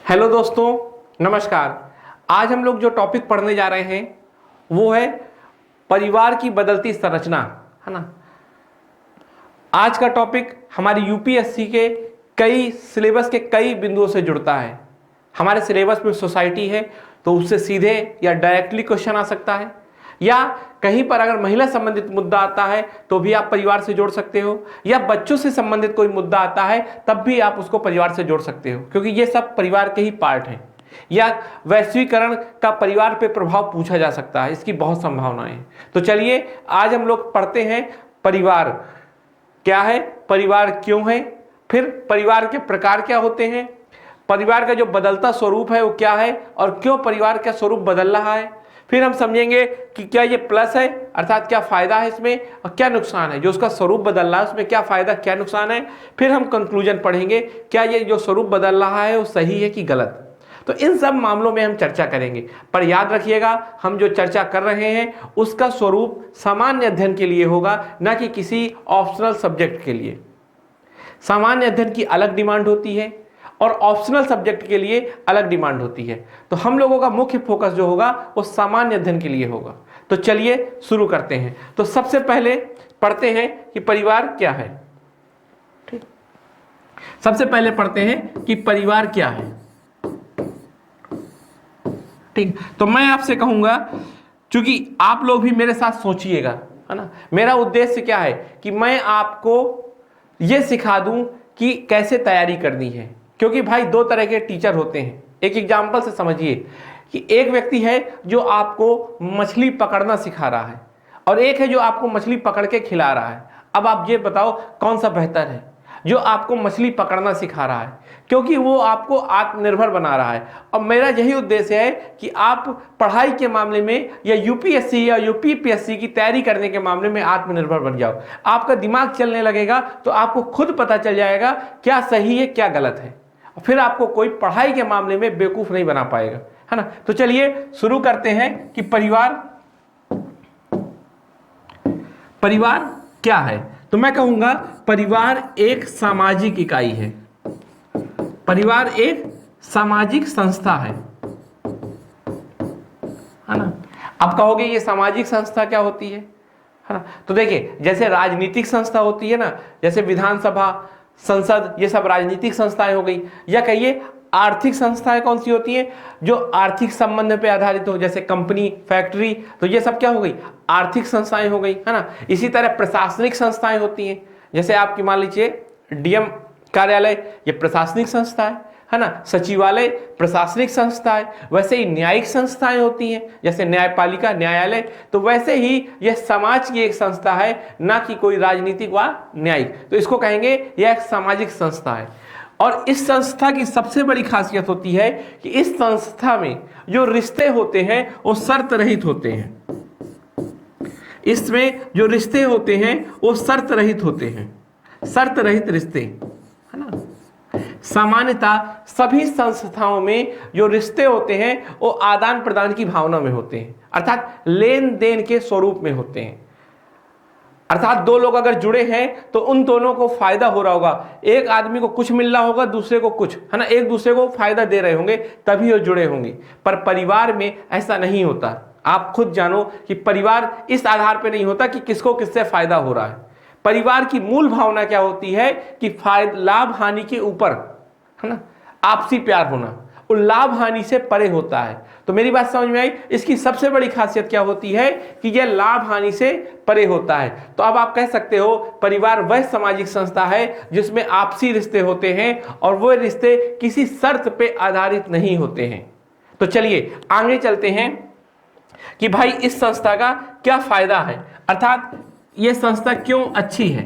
Hello दोस्तों, नमस्कार। आज हम लोग जो टॉपिक पढ़ने जा रहे हैं वो है परिवार की बदलती संरचना, है ना। आज का टॉपिक हमारी यूपीएससी के कई सिलेबस के कई बिंदुओं से जुड़ता है। हमारे सिलेबस में सोसाइटी है तो उससे सीधे या डायरेक्टली क्वेश्चन आ सकता है, या कहीं पर अगर महिला संबंधित मुद्दा आता है तो भी आप परिवार से जोड़ सकते हो, या बच्चों से संबंधित कोई मुद्दा आता है तब भी आप उसको परिवार से जोड़ सकते हो, क्योंकि ये सब परिवार के ही पार्ट हैं। या वैश्वीकरण का परिवार पे प्रभाव पूछा जा सकता है, इसकी बहुत संभावनाएं हैं। तो चलिए आज हम लोग पढ़ते हैं परिवार क्या है, परिवार क्यों है, फिर परिवार के प्रकार क्या होते हैं, परिवार का जो बदलता स्वरूप है वो क्या है और क्यों परिवार का स्वरूप बदल रहा है। फिर हम समझेंगे कि क्या ये प्लस है, अर्थात क्या फायदा है इसमें और क्या नुकसान है, जो उसका स्वरूप बदल रहा है उसमें क्या फायदा क्या नुकसान है। फिर हम कंक्लूजन पढ़ेंगे, क्या ये जो स्वरूप बदल रहा है वो सही है कि गलत। तो इन सब मामलों में हम चर्चा करेंगे, पर याद रखिएगा हम जो चर्चा कर रहे हैं उसका स्वरूप सामान्य अध्ययन के लिए होगा, ना कि किसी ऑप्शनल सब्जेक्ट के लिए। सामान्य अध्ययन की अलग डिमांड होती है और ऑप्शनल सब्जेक्ट के लिए अलग डिमांड होती है। तो हम लोगों का मुख्य फोकस जो होगा वो सामान्य अध्ययन के लिए होगा। तो चलिए शुरू करते हैं। तो सबसे पहले पढ़ते हैं कि परिवार क्या है। ठीक, सबसे पहले पढ़ते हैं कि परिवार क्या है। ठीक, तो मैं आपसे कहूंगा, क्योंकि आप लोग भी मेरे साथ सोचिएगा, है ना। मेरा उद्देश्य क्या है कि मैं आपको यह सिखा दूं कि कैसे तैयारी करनी है, क्योंकि भाई दो तरह के टीचर होते हैं। एक एग्जाम्पल से समझिए कि एक व्यक्ति है जो आपको मछली पकड़ना सिखा रहा है और एक है जो आपको मछली पकड़ के खिला रहा है। अब आप ये बताओ कौन सा बेहतर है? जो आपको मछली पकड़ना सिखा रहा है, क्योंकि वो आपको आत्मनिर्भर बना रहा है। और मेरा यही उद्देश्य है कि आप पढ़ाई के मामले में या यूपीएससी या यूपीपीएससी की तैयारी करने के मामले में आत्मनिर्भर बन जाओ। आपका दिमाग चलने लगेगा तो आपको खुद पता चल जाएगा क्या सही है क्या गलत है, फिर आपको कोई पढ़ाई के मामले में बेवकूफ नहीं बना पाएगा, है ना। तो चलिए शुरू करते हैं कि परिवार क्या है। तो मैं कहूंगा परिवार एक सामाजिक इकाई है, परिवार एक सामाजिक संस्था है ना। आप कहोगे ये सामाजिक संस्था क्या होती है ना। तो देखिए, जैसे राजनीतिक संस्था होती है ना, जैसे विधानसभा, संसद, ये सब राजनीतिक संस्थाएं हो गई। या कहिए आर्थिक संस्थाएं कौन सी होती हैं, जो आर्थिक संबंध पे आधारित हो, जैसे कंपनी, फैक्ट्री, तो ये सब क्या हो गई, आर्थिक संस्थाएं हो गई, है ना। इसी तरह प्रशासनिक संस्थाएं होती हैं, जैसे आपकी मान लीजिए डीएम कार्यालय, ये प्रशासनिक संस्था है ना। सचिवालय प्रशासनिक संस्था है। वैसे ही न्यायिक संस्थाएं होती हैं, जैसे न्यायपालिका, न्यायालय। तो वैसे ही यह समाज की एक संस्था है, ना कि कोई राजनीतिक व न्यायिक। तो इसको कहेंगे यह एक सामाजिक संस्था है। और इस संस्था की सबसे बड़ी खासियत होती है कि इस संस्था में जो रिश्ते होते हैं वो शर्त रहित होते हैं। इसमें जो रिश्ते होते हैं वो शर्त रहित होते हैं, शर्त रहित रिश्ते, है ना। सामान्यतः सभी संस्थाओं में जो रिश्ते होते हैं वो आदान प्रदान की भावना में होते हैं, अर्थात लेन देन के स्वरूप में होते हैं। अर्थात दो लोग अगर जुड़े हैं तो उन दोनों को फायदा हो रहा होगा, एक आदमी को कुछ मिल रहा होगा, दूसरे को कुछ, है ना, एक दूसरे को फायदा दे रहे होंगे, तभी वो जुड़े होंगे। पर परिवार में ऐसा नहीं होता। आप खुद जानो कि परिवार इस आधार पर नहीं होता कि किसको किससे फायदा हो रहा है। परिवार की मूल भावना क्या होती है कि लाभ हानि के ऊपर, है ना, आपसी प्यार होना, और लाभ हानि से परे होता है। तो मेरी बात समझ में आई। इसकी सबसे बड़ी खासियत क्या होती है कि यह लाभ हानि से परे होता है। तो अब आप कह सकते हो परिवार वह सामाजिक संस्था है जिसमें आपसी रिश्ते होते हैं और वह रिश्ते किसी शर्त पे आधारित नहीं होते हैं। तो चलिए आगे चलते हैं कि भाई इस संस्था का क्या फायदा है, अर्थात यह संस्था क्यों अच्छी है।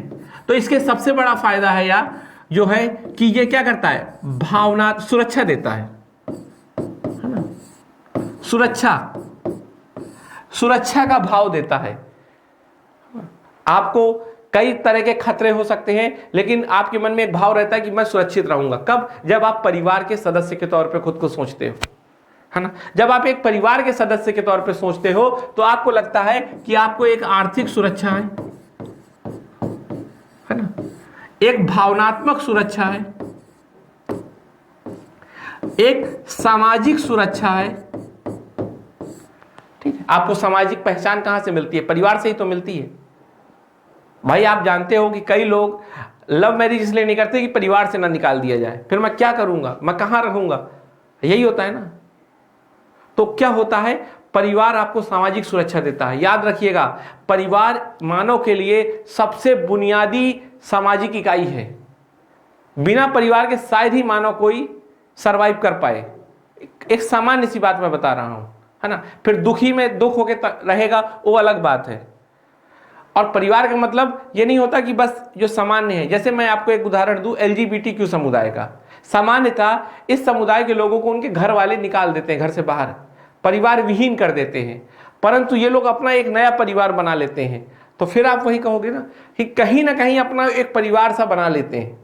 तो इसके सबसे बड़ा फायदा है या जो है कि ये क्या करता है, भावना सुरक्षा देता है ना। सुरक्षा का भाव देता है। आपको कई तरह के खतरे हो सकते हैं, लेकिन आपके मन में एक भाव रहता है कि मैं सुरक्षित रहूंगा। कब? जब आप परिवार के सदस्य के तौर पे खुद को सोचते हो, है ना। जब आप एक परिवार के सदस्य के तौर पे सोचते हो तो आपको लगता है कि आपको एक आर्थिक सुरक्षा है ना, एक भावनात्मक सुरक्षा है, एक सामाजिक सुरक्षा है। ठीक है, आपको सामाजिक पहचान कहां से मिलती है? परिवार से ही तो मिलती है भाई। आप जानते हो कि कई लोग लव मैरिज इसलिए नहीं करते कि परिवार से ना निकाल दिया जाए, फिर मैं क्या करूंगा, मैं कहां रहूंगा, यही होता है ना। तो क्या होता है, परिवार आपको सामाजिक सुरक्षा देता है। याद रखिएगा, परिवार मानव के लिए सबसे बुनियादी सामाजिक इकाई है। बिना परिवार के शायद ही मानव कोई सरवाइव कर पाए। एक सामान्य सी बात मैं बता रहा हूं, है ना। फिर दुखी में दुख होकर रहेगा, वो अलग बात है। और परिवार का मतलब ये नहीं होता कि बस जो सामान्य है। जैसे मैं आपको एक उदाहरण दूं, LGBTQ समुदाय का। सामान्यतः इस समुदाय के लोगों को उनके घर वाले निकाल देते हैं, घर से बाहर परिवार विहीन कर देते हैं, परंतु ये लोग अपना एक नया परिवार बना लेते हैं। तो फिर आप वही कहोगे ना कि कहीं ना कहीं अपना एक परिवार सा बना लेते हैं।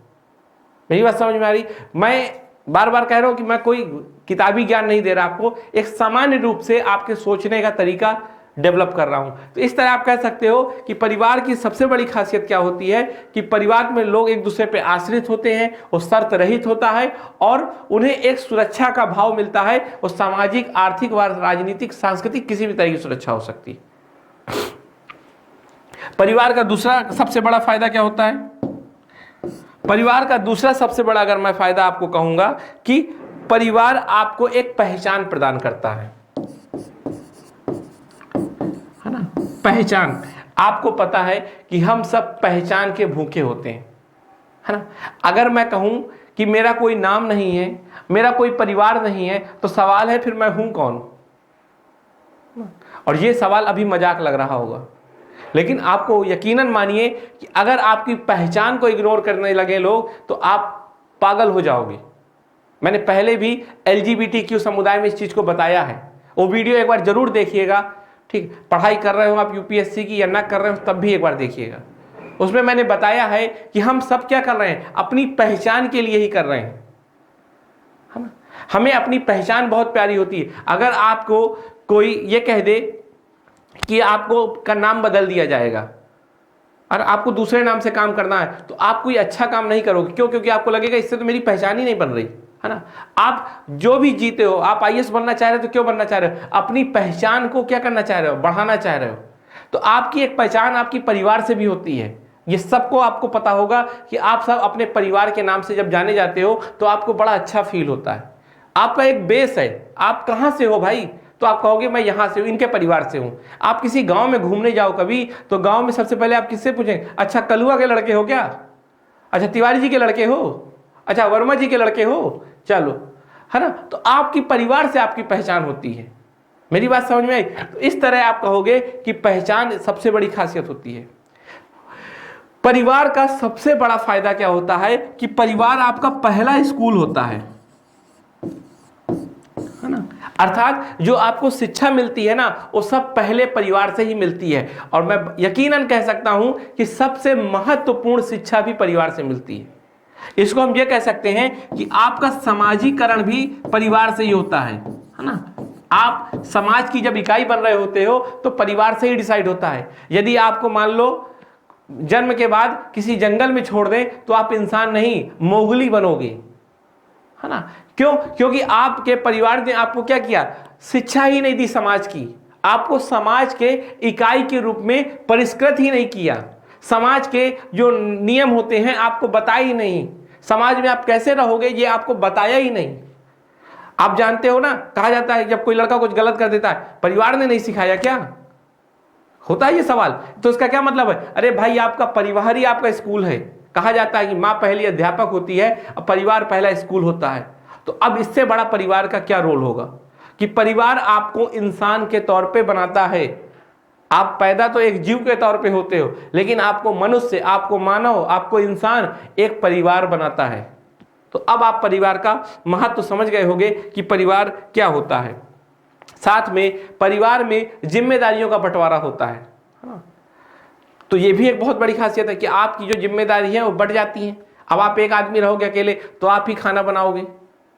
मेरी बात समझ में आ रही? मैं बार बार कह रहा हूं कि मैं कोई किताबी ज्ञान नहीं दे रहा आपको, एक सामान्य रूप से आपके सोचने का तरीका डेवलप कर रहा हूं। तो इस तरह आप कह सकते हो कि परिवार की सबसे बड़ी खासियत क्या होती है कि परिवार में लोग एक दूसरे पे आश्रित होते हैं, वो शर्त रहित होता है और उन्हें एक सुरक्षा का भाव मिलता है। वो सामाजिक, आर्थिक व राजनीतिक, सांस्कृतिक किसी भी तरह की सुरक्षा हो सकती है। परिवार का दूसरा सबसे बड़ा फायदा क्या होता है? परिवार का दूसरा सबसे बड़ा अगर मैं फायदा आपको कहूंगा कि परिवार आपको एक पहचान प्रदान करता है ना। पहचान, आपको पता है कि हम सब पहचान के भूखे होते हैं, है ना। अगर मैं कहूं कि मेरा कोई नाम नहीं है, मेरा कोई परिवार नहीं है, तो सवाल है फिर मैं हूं कौन? और ये सवाल अभी मजाक लग रहा होगा, लेकिन आपको यकीनन मानिए कि अगर आपकी पहचान को इग्नोर करने लगे लोग तो आप पागल हो जाओगे। मैंने पहले भी LGBTQ समुदाय में इस चीज को बताया है, वो वीडियो एक बार जरूर देखिएगा। ठीक, पढ़ाई कर रहे हो आप UPSC की या ना कर रहे हो तब भी एक बार देखिएगा। उसमें मैंने बताया है कि हम सब क्या कर रहे हैं, अपनी पहचान के लिए ही कर रहे हैं, है ना। हमें अपनी पहचान बहुत प्यारी होती है। अगर आपको कोई ये कह दे कि आपको का नाम बदल दिया जाएगा और आपको दूसरे नाम से काम करना है, तो आप कोई अच्छा काम नहीं करोगे। क्यों? क्योंकि आपको लगेगा इससे तो मेरी पहचान ही नहीं बन रही, है ना। आप जो भी जीते हो, आप IAS बनना चाह रहे हो तो क्यों बनना चाह रहे हो? अपनी पहचान को क्या करना चाह रहे हो? बढ़ाना चाह रहे हो। तो आपकी एक पहचान आपकी परिवार से भी होती है। ये सबको आपको पता होगा कि आप सब अपने परिवार के नाम से जब जाने जाते हो तो आपको बड़ा अच्छा फील होता है। आपका एक बेस है, आप कहां से हो भाई, तो आप कहोगे मैं यहां से हूं, इनके परिवार से हूं। आप किसी गांव में घूमने जाओ कभी, तो गांव में सबसे पहले आप किससे पूछें, अच्छा कलुआ के लड़के हो क्या, अच्छा तिवारी जी के लड़के हो, अच्छा वर्मा जी के लड़के हो, चलो, है ना। तो आपकी परिवार से आपकी पहचान होती है। मेरी बात समझ में आई? तो इस तरह आप कहोगे कि पहचान सबसे बड़ी खासियत होती है। परिवार का सबसे बड़ा फायदा क्या होता है कि परिवार आपका पहला स्कूल होता है ना। अर्थात जो आपको शिक्षा मिलती है ना, वो सब पहले परिवार से ही मिलती है। और मैं यकीनन कह सकता हूं कि सबसे महत्वपूर्ण शिक्षा भी परिवार से मिलती है। इसको हम ये कह सकते हैं कि आपका समाजीकरण भी परिवार से ही होता है ना। आप समाज की जब इकाई बन रहे होते हो तो परिवार से ही डिसाइड होता है। यदि आपको मान लो जन्म के बाद किसी जंगल में छोड़ दें तो आप इंसान नहीं, मोगली बनोगे, है ना। क्यों? क्योंकि आपके परिवार ने आपको क्या किया, शिक्षा ही नहीं दी समाज की। आपको समाज के इकाई के रूप में परिष्कृत ही नहीं किया। समाज के जो नियम होते हैं आपको बताया ही नहीं। समाज में आप कैसे रहोगे ये आपको बताया ही नहीं। आप जानते हो ना, कहा जाता है जब कोई लड़का कुछ गलत कर देता है, परिवार ने नहीं सिखाया क्या, होता है ये सवाल। तो इसका क्या मतलब है? अरे भाई आपका परिवार ही आपका स्कूल है। कहा जाता है कि माँ पहली अध्यापक होती है और परिवार पहला स्कूल होता है। तो अब इससे बड़ा परिवार का क्या रोल होगा कि परिवार आपको इंसान के तौर पे बनाता है। आप पैदा तो एक जीव के तौर पे होते हो, लेकिन आपको मनुष्य, आपको मानव, आपको इंसान एक परिवार बनाता है। तो अब आप परिवार का महत्व तो समझ गए होंगे कि परिवार क्या होता है। साथ में परिवार में जिम्मेदारियों का बंटवारा होता है। तो ये भी एक बहुत बड़ी खासियत है कि आपकी जो जिम्मेदारी है वो बढ़ जाती है। अब आप एक आदमी रहोगे अकेले तो आप ही खाना बनाओगे,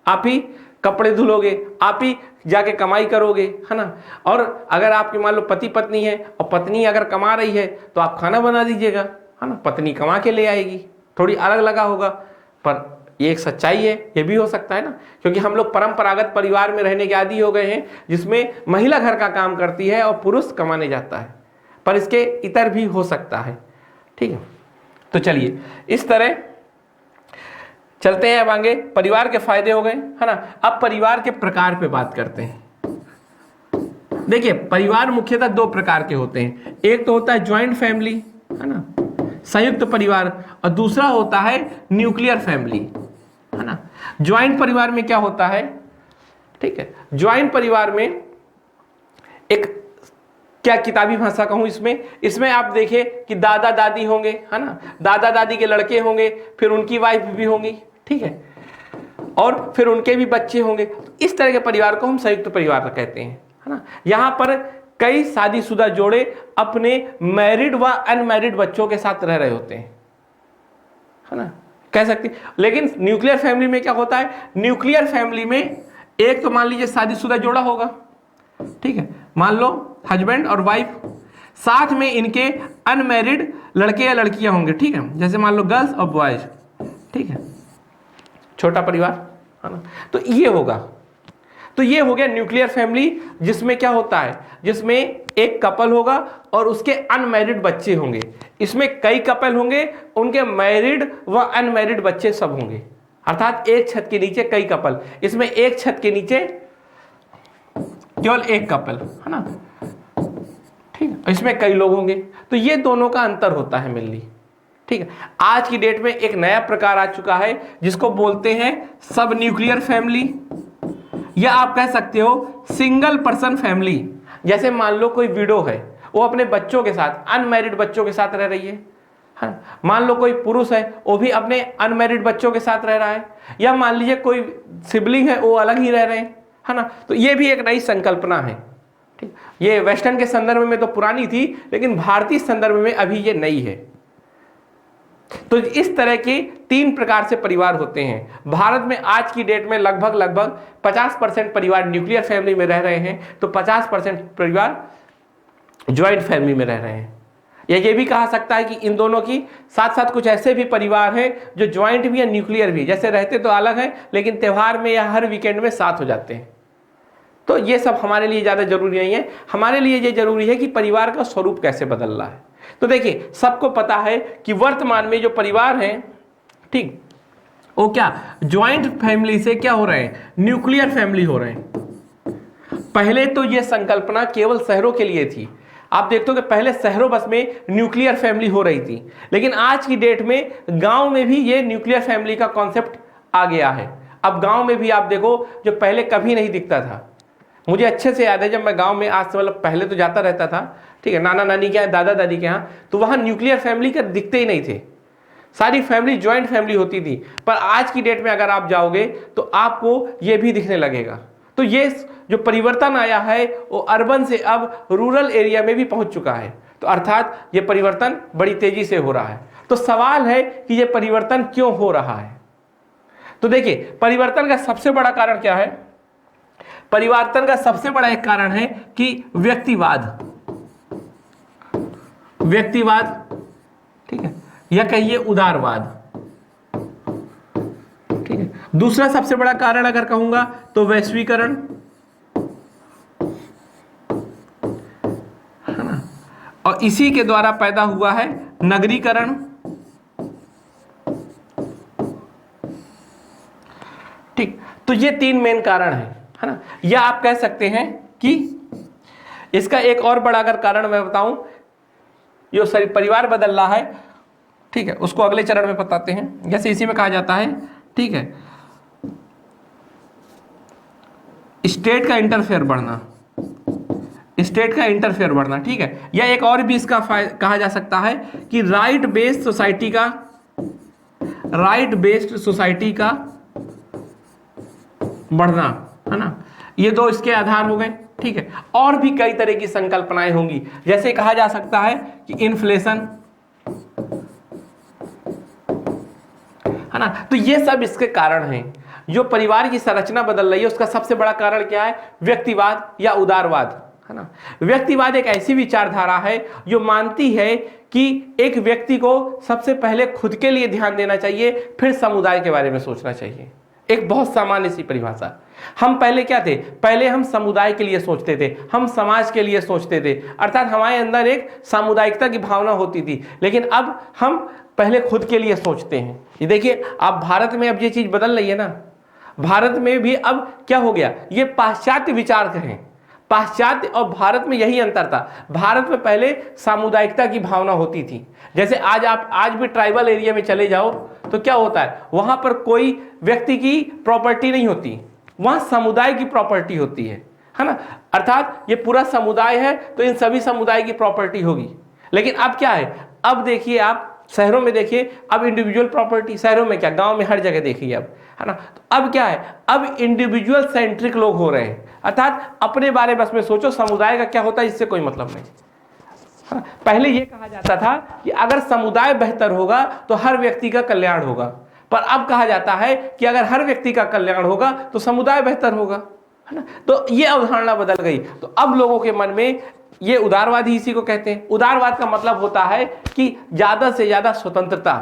आप ही कपड़े धुलोगे, आप ही जाके कमाई करोगे, है ना। और अगर आपके मान लो पति पत्नी है और पत्नी अगर कमा रही है तो आप खाना बना दीजिएगा, है ना। पत्नी कमा के ले आएगी, थोड़ी अलग लगा होगा, पर ये एक सच्चाई है, ये भी हो सकता है ना, क्योंकि हम लोग परंपरागत परिवार में रहने के आदी हो गए हैं जिसमें महिला घर का काम करती है और पुरुष कमाने जाता है, पर इसके इतर भी हो सकता है। ठीक है, तो चलिए इस तरह चलते हैं अब आगे। परिवार के फायदे हो गए, है ना। अब परिवार के प्रकार पे बात करते हैं। देखिए परिवार मुख्यतः दो प्रकार के होते हैं, एक तो होता है ज्वाइंट फैमिली, है ना, संयुक्त परिवार, और दूसरा होता है न्यूक्लियर फैमिली, है ना। ज्वाइंट परिवार में क्या होता है, ठीक है, ज्वाइंट परिवार में एक क्या किताबी भाषा कहूं, इसमें आप देखिए कि दादा दादी होंगे, है ना, दादा दादी के लड़के होंगे, फिर उनकी वाइफ भी होंगी, ठीक है, और फिर उनके भी बच्चे होंगे। इस तरह के परिवार को हम संयुक्त परिवार कहते हैं, है ना। यहां पर कई शादीशुदा जोड़े अपने मैरिड व अनमैरिड बच्चों के साथ रह रहे होते हैं, है ना, कह सकते हैं। लेकिन न्यूक्लियर फैमिली में क्या होता है, न्यूक्लियर फैमिली में एक तो मान लीजिए शादीशुदा जोड़ा होगा, ठीक है, मान लो हस्बैंड और वाइफ, साथ में इनके अनमैरिड लड़के या लड़कियां होंगे, ठीक है, जैसे मान लो गर्ल्स और बॉयज, ठीक है, छोटा परिवार, है ना। तो ये होगा, तो ये हो गया न्यूक्लियर फैमिली, जिसमें क्या होता है, जिसमें एक कपल होगा और उसके अनमैरिड बच्चे होंगे। इसमें कई कपल होंगे, उनके मैरिड व अनमैरिड बच्चे सब होंगे, अर्थात एक छत के नीचे कई कपल। इसमें एक छत के नीचे केवल एक कपल, है ना, ठीक है, इसमें कई लोग होंगे। तो ये दोनों का अंतर होता है मेनली, ठीक है। आज की डेट में एक नया प्रकार आ चुका है जिसको बोलते हैं सब न्यूक्लियर फैमिली, या आप कह सकते हो सिंगल पर्सन फैमिली। जैसे मान लो कोई विडो है, वो अपने बच्चों के साथ, अनमैरिड बच्चों के साथ रह रही है, मान लो कोई पुरुष है वो भी अपने अनमैरिड बच्चों के साथ रह रहा है, या मान लीजिए कोई सिबलिंग है वो अलग ही रह रहे हैं, है ना। तो ये भी एक नई संकल्पना है, ठीक। ये वेस्टर्न के संदर्भ में तो पुरानी थी, लेकिन भारतीय संदर्भ में अभी ये नई है। तो इस तरह के तीन प्रकार से परिवार होते हैं। भारत में आज की डेट में लगभग 50% परिवार न्यूक्लियर फैमिली में रह रहे हैं, तो 50% परिवार ज्वाइंट फैमिली में रह रहे हैं। या ये भी कहा सकता है कि इन दोनों की साथ साथ कुछ ऐसे भी परिवार हैं जो ज्वाइंट भी है न्यूक्लियर भी, जैसे रहते तो अलग हैं लेकिन त्यौहार में या हर वीकेंड में साथ हो जाते हैं। तो ये सब हमारे लिए ज़्यादा जरूरी नहीं है, हमारे लिए ये जरूरी है कि परिवार का स्वरूप कैसे बदल रहा है। तो देखिए सबको पता है कि वर्तमान में जो परिवार हैं, ठीक, वो क्या ज्वाइंट फैमिली से क्या हो रहे हैं, न्यूक्लियर फैमिली हो रहे हैं। पहले तो ये संकल्पना केवल शहरों के लिए थी। आप देखते हो कि पहले शहरों बस में न्यूक्लियर फैमिली हो रही थी, लेकिन आज की डेट में गांव में भी ये न्यूक्लियर फैमिली का कॉन्सेप्ट आ गया है। अब गांव में भी आप देखो, जो पहले कभी नहीं दिखता था, मुझे अच्छे से याद है जब मैं गांव में, आज से मतलब पहले तो जाता रहता था, ठीक है, नाना नानी के यहाँ, दादा दादी के यहाँ, तो वहाँ न्यूक्लियर फैमिली का दिखते ही नहीं थे, सारी फैमिली ज्वाइंट फैमिली होती थी। पर आज की डेट में अगर आप जाओगे तो आपको ये भी दिखने लगेगा। तो ये जो परिवर्तन आया है वो अर्बन से अब रूरल एरिया में भी पहुंच चुका है। तो अर्थात ये परिवर्तन बड़ी तेजी से हो रहा है। तो सवाल है कि ये परिवर्तन क्यों हो रहा है। तो देखिए परिवर्तन का सबसे बड़ा कारण क्या है, परिवर्तन का सबसे बड़ा एक कारण है कि व्यक्तिवाद, ठीक है, या कहिए उदारवाद, ठीक है। दूसरा सबसे बड़ा कारण अगर कहूंगा तो वैश्वीकरण, है ना, और इसी के द्वारा पैदा हुआ है नगरीकरण, ठीक। तो ये तीन मेन कारण है ना। या आप कह सकते हैं कि इसका एक और बड़ा अगर कारण मैं बताऊं, जो परिवार बदल रहा है, ठीक है, उसको अगले चरण में बताते हैं। जैसे इसी में कहा जाता है, ठीक है, स्टेट का इंटरफेयर बढ़ना, ठीक है। या एक और भी इसका कहा जा सकता है कि राइट बेस्ड सोसाइटी का बढ़ना, है ना। ये दो इसके आधार हो गए, ठीक है। और भी कई तरह की संकल्पनाएं होंगी, जैसे कहा जा सकता है कि इन्फ्लेशन, है ना। तो ये सब इसके कारण हैं। जो परिवार की संरचना बदल रही है उसका सबसे बड़ा कारण क्या है, व्यक्तिवाद या उदारवाद, है ना। व्यक्तिवाद एक ऐसी विचारधारा है जो मानती है कि एक व्यक्ति को सबसे पहले खुद के लिए ध्यान देना चाहिए, फिर समुदाय के बारे में सोचना चाहिए। एक बहुत सामान्य सी परिभाषा। हम पहले क्या थे? पहले हम समुदाय के लिए सोचते थे, हम समाज के लिए सोचते थे, अर्थात हमारे अंदर एक सामुदायिकता की भावना होती थी। लेकिन अब हम पहले खुद के लिए सोचते हैं। ये देखिए, आप भारत में अब ये चीज बदल रही है ना। भारत में भी अब क्या हो गया, ये पाश्चात्य विचार कहें, पाश्चात्य और भारत में यही अंतर था। भारत में पहले सामुदायिकता की भावना होती थी। जैसे आप आज भी ट्राइबल एरिया में चले जाओ तो क्या होता है, वहां पर कोई व्यक्ति की प्रॉपर्टी नहीं होती, वहां समुदाय की प्रॉपर्टी होती है ना। अर्थात ये पूरा समुदाय है तो इन सभी समुदाय की प्रॉपर्टी होगी। लेकिन अब क्या है, अब देखिए आप शहरों में देखिए, अब इंडिविजुअल प्रॉपर्टी, शहरों में क्या, गांव में हर जगह देखिए अब, है ना। तो अब क्या है, अब इंडिविजुअल सेंट्रिक लोग हो रहे हैं, अर्थात अपने बारे में बस में सोचो, समुदाय का क्या होता है इससे कोई मतलब नहीं। पहले यह कहा जाता था कि अगर समुदाय बेहतर होगा तो हर व्यक्ति का कल्याण होगा, पर अब कहा जाता है कि अगर हर व्यक्ति का कल्याण होगा तो समुदाय बेहतर होगा, है ना। तो ये अवधारणा बदल गई। तो अब लोगों के मन में ये उदारवादी इसी को कहते हैं। उदारवाद का मतलब होता है कि ज्यादा से ज्यादा स्वतंत्रता,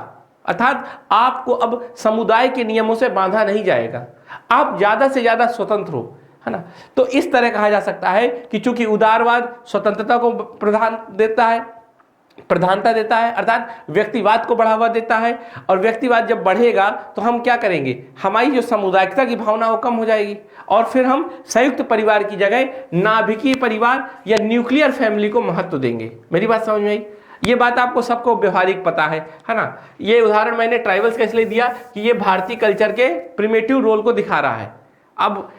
अर्थात आपको अब समुदाय के नियमों से बांधा नहीं जाएगा, आप ज्यादा से ज्यादा स्वतंत्र हो, है ना। तो इस तरह कहा जा सकता है कि चूंकि उदारवाद स्वतंत्रता को प्रधानता देता है, अर्थात व्यक्तिवाद को बढ़ावा देता है, और व्यक्तिवाद जब बढ़ेगा तो हम क्या करेंगे, हमारी जो सामुदायिकता की भावना वो कम हो जाएगी, और फिर हम संयुक्त परिवार की जगह नाभिकीय परिवार या न्यूक्लियर फैमिली को महत्व देंगे। मेरी बात समझ में आई? ये बात आपको सबको व्यवहारिक पता है ना। ये उदाहरण मैंने ट्राइबल्स का इसलिए दिया कि ये भारतीय कल्चर के प्रिमिटिव रोल को दिखा रहा है। अब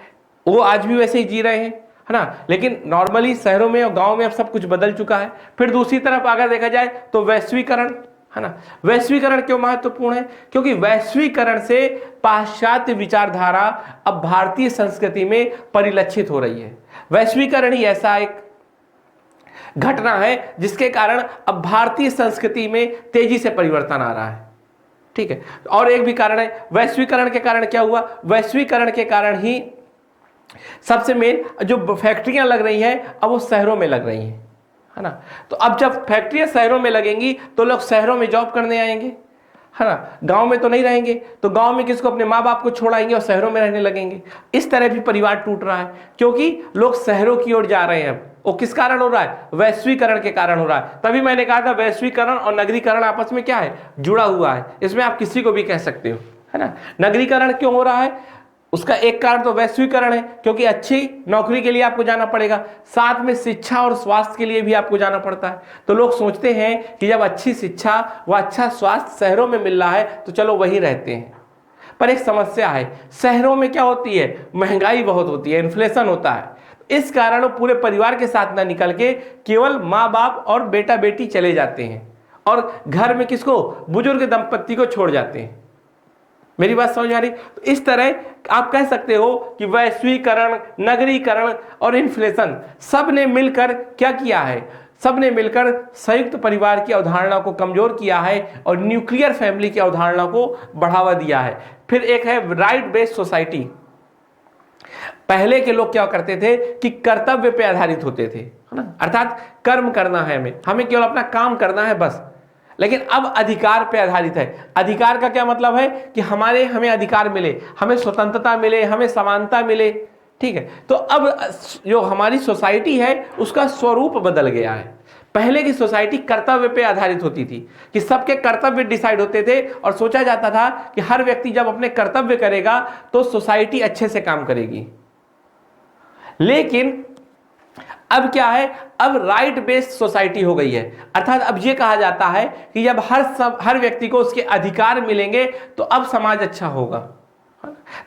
वो आज भी वैसे ही जी रहे हैं, है ना, लेकिन नॉर्मली शहरों में और गांव में अब सब कुछ बदल चुका है। फिर दूसरी तरफ अगर देखा जाए तो वैश्वीकरण, है ना। वैश्वीकरण क्यों महत्वपूर्ण है? क्योंकि वैश्वीकरण से पाश्चात्य विचारधारा अब भारतीय संस्कृति में परिलक्षित हो रही है। वैश्वीकरण ही ऐसा एक घटना है जिसके कारण अब भारतीय संस्कृति में तेजी से परिवर्तन आ रहा है, ठीक है। और एक भी कारण है, वैश्वीकरण के कारण क्या हुआ, वैश्वीकरण के कारण ही सबसे मेन जो फैक्ट्रियां लग रही हैं अब वो शहरों में लग रही हैं, है ना। तो अब जब फैक्ट्रियां शहरों में लगेंगी तो लोग शहरों में जॉब करने आएंगे, है ना, गांव में तो नहीं रहेंगे। तो गांव में किसको, अपने माँ बाप को छोड़ाएंगे और शहरों में रहने लगेंगे। इस तरह भी परिवार टूट रहा है क्योंकि लोग शहरों की ओर जा रहे हैं। अब वो किस कारण हो रहा है, वैश्वीकरण के कारण हो रहा है। तभी मैंने कहा था वैश्वीकरण और नगरीकरण आपस में क्या है, जुड़ा हुआ है। इसमें आप किसी को भी कह सकते हो, है ना। नगरीकरण क्यों हो रहा है, उसका एक कारण तो वैश्वीकरण है, क्योंकि अच्छी नौकरी के लिए आपको जाना पड़ेगा, साथ में शिक्षा और स्वास्थ्य के लिए भी आपको जाना पड़ता है। तो लोग सोचते हैं कि जब अच्छी शिक्षा व अच्छा स्वास्थ्य शहरों में मिल रहा है तो चलो वहीं रहते हैं। पर एक समस्या है, शहरों में क्या होती है, महंगाई बहुत होती है, इन्फ्लेशन होता है। इस कारण वो पूरे परिवार के साथ ना निकल के केवल माँ बाप और बेटा बेटी चले जाते हैं और घर में किसको, बुजुर्ग दंपत्ति को छोड़ जाते हैं। मेरी बात समझ आ रही? तो इस तरह आप कह सकते हो कि वैश्वीकरण, नगरीकरण और इन्फ्लेशन सब ने मिलकर क्या किया है, सब ने मिलकर संयुक्त परिवार की अवधारणा को कमजोर किया है और न्यूक्लियर फैमिली की अवधारणा को बढ़ावा दिया है। फिर एक है राइट बेस्ड सोसाइटी। पहले के लोग क्या करते थे कि कर्तव्य पे आधारित होते थे, है ना, अर्थात कर्म करना है, हमें केवल अपना काम करना है बस। लेकिन अब अधिकार पे आधारित है। अधिकार का क्या मतलब है कि हमें अधिकार मिले, हमें स्वतंत्रता मिले, हमें समानता मिले, ठीक है। तो अब जो हमारी सोसाइटी है उसका स्वरूप बदल गया है। पहले की सोसाइटी कर्तव्य पे आधारित होती थी कि सबके कर्तव्य डिसाइड होते थे और सोचा जाता था कि हर व्यक्ति जब अपने कर्तव्य करेगा तो सोसाइटी अच्छे से काम करेगी। लेकिन अब क्या है, अब राइट बेस्ड सोसाइटी हो गई है, अर्थात अब यह कहा जाता है कि जब हर व्यक्ति को उसके अधिकार मिलेंगे तो अब समाज अच्छा होगा।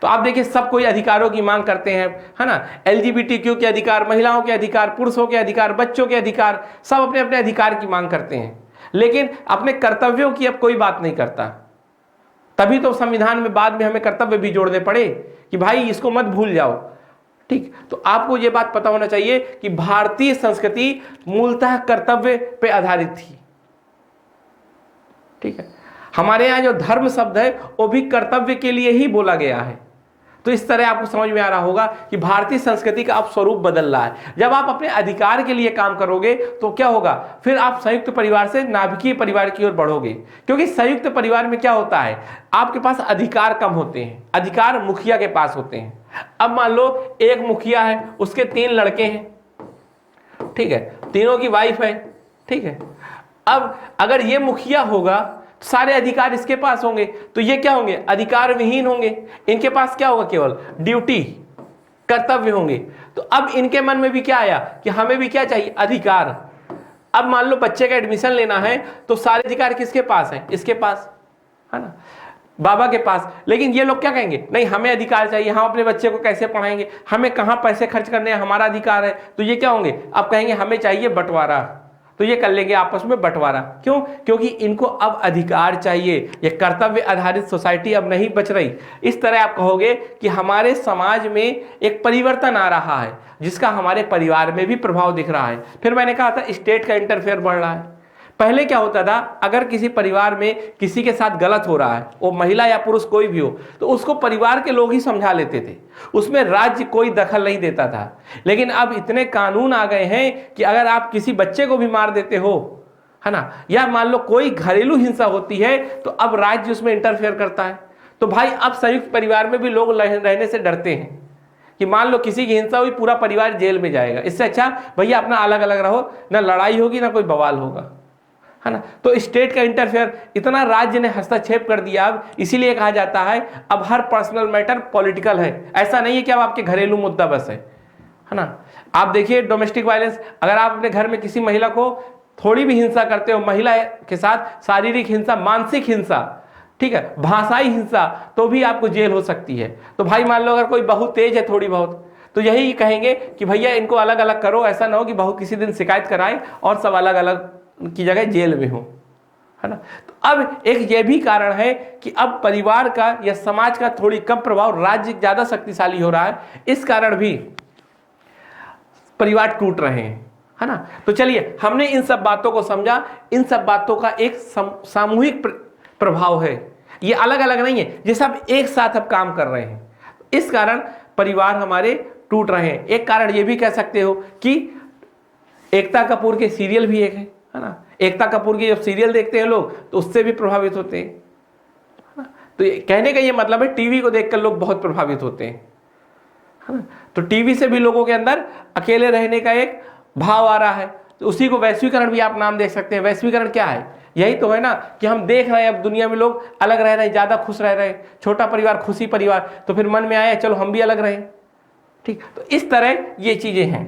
तो आप देखिए सब कोई अधिकारों की मांग करते हैं, है ना, LGBTQ के अधिकार, महिलाओं के अधिकार, पुरुषों के अधिकार, बच्चों के अधिकार, सब अपने अपने अधिकार की मांग करते हैं, लेकिन अपने कर्तव्यों की अब कोई बात नहीं करता। तभी तो संविधान में बाद में हमें कर्तव्य भी जोड़ने पड़े कि भाई इसको मत भूल जाओ, ठीक। तो आपको यह बात पता होना चाहिए कि भारतीय संस्कृति मूलतः कर्तव्य पे आधारित थी, ठीक है। हमारे यहां जो धर्म शब्द है वो भी कर्तव्य के लिए ही बोला गया है। तो इस तरह आपको समझ में आ रहा होगा कि भारतीय संस्कृति का अब स्वरूप बदल रहा है। जब आप अपने अधिकार के लिए काम करोगे तो क्या होगा, फिर आप संयुक्त परिवार से नाभिकीय परिवार की ओर बढ़ोगे, क्योंकि संयुक्त परिवार में क्या होता है, आपके पास अधिकार कम होते हैं, अधिकार मुखिया के पास होते हैं। अब मान लो एक मुखिया है, उसके 3 लड़के हैं, ठीक है, तीनों की वाइफ है, ठीक है। अब अगर ये मुखिया होगा तो सारे अधिकार इसके पास होंगे, तो ये क्या होंगे, अधिकार विहीन होंगे। इनके पास क्या होगा, केवल ड्यूटी, कर्तव्य होंगे। तो अब इनके मन में भी क्या आया कि हमें भी क्या चाहिए, अधिकार। अब मान लो बच्चे का एडमिशन लेना है तो सारे अधिकार किसके पास है, इसके पास है ना, बाबा के पास। लेकिन ये लोग क्या कहेंगे, नहीं हमें अधिकार चाहिए, हम अपने बच्चे को कैसे पढ़ाएंगे, हमें कहाँ पैसे खर्च करने हैं, हमारा अधिकार है। तो ये क्या होंगे, अब कहेंगे हमें चाहिए बंटवारा, तो ये कर लेंगे आपस में बंटवारा। क्यों, क्योंकि इनको अब अधिकार चाहिए, ये कर्तव्य आधारित सोसाइटी अब नहीं बच रही। इस तरह आप कहोगे कि हमारे समाज में एक परिवर्तन आ रहा है जिसका हमारे परिवार में भी प्रभाव दिख रहा है। फिर मैंने कहा था स्टेट का इंटरफेयर बढ़ रहा है। पहले क्या होता था, अगर किसी परिवार में किसी के साथ गलत हो रहा है, वो महिला या पुरुष कोई भी हो, तो उसको परिवार के लोग ही समझा लेते थे, उसमें राज्य कोई दखल नहीं देता था। लेकिन अब इतने कानून आ गए हैं कि अगर आप किसी बच्चे को भी मार देते हो, है ना, या मान लो कोई घरेलू हिंसा होती है, तो अब राज्य उसमें इंटरफेयर करता है। तो भाई अब संयुक्त परिवार में भी लोग रहने से डरते हैं कि मान लो किसी की हिंसा हुई, पूरा परिवार जेल में जाएगा, इससे अच्छा भैया अपना अलग अलग रहो, ना लड़ाई होगी ना कोई बवाल होगा, है ना। तो स्टेट का इंटरफेयर, इतना राज्य ने हस्तक्षेप कर दिया अब, इसीलिए कहा जाता है अब हर पर्सनल मैटर पॉलिटिकल है। ऐसा नहीं है कि अब आपके घरेलू मुद्दा बस है ना। आप देखिए डोमेस्टिक वायलेंस, अगर आप अपने घर में किसी महिला को थोड़ी भी हिंसा करते हो, महिला के साथ शारीरिक हिंसा, मानसिक हिंसा, ठीक है, भाषाई हिंसा, तो भी आपको जेल हो सकती है। तो भाई मान लो अगर कोई बहू तेज है थोड़ी बहुत, तो यही कहेंगे कि भैया इनको अलग अलग करो, ऐसा ना हो कि बहू किसी दिन शिकायत कराए और सब अलग अलग की जगह जेल में हो, है ना। तो अब एक ये भी कारण है कि अब परिवार का या समाज का थोड़ी कम प्रभाव, राज्य ज्यादा शक्तिशाली हो रहा है, इस कारण भी परिवार टूट रहे हैं, है ना। तो चलिए हमने इन सब बातों को समझा, इन सब बातों का एक सामूहिक प्रभाव है, ये अलग अलग नहीं है, ये सब एक साथ अब काम कर रहे हैं। इस कारण परिवार हमारे टूट रहे हैं। एक कारण ये भी कह सकते हो कि एकता कपूर के सीरियल भी एक है ना। एकता कपूर के जब सीरियल देखते हैं लोग तो उससे भी प्रभावित होते हैं, है ना। तो कहने का ये मतलब है टीवी को देखकर लोग बहुत प्रभावित होते हैं, है ना। तो टीवी से भी लोगों के अंदर अकेले रहने का एक भाव आ रहा है। तो उसी को वैश्वीकरण भी आप नाम दे सकते हैं। वैश्वीकरण क्या है, यही तो है ना कि हम देख रहे हैं अब दुनिया में लोग अलग रह रहे हैं, ज्यादा खुश रह रहे हैं, छोटा परिवार खुशी परिवार, तो फिर मन में आया चलो हम भी अलग रहें, ठीक। तो इस तरह ये चीजें हैं,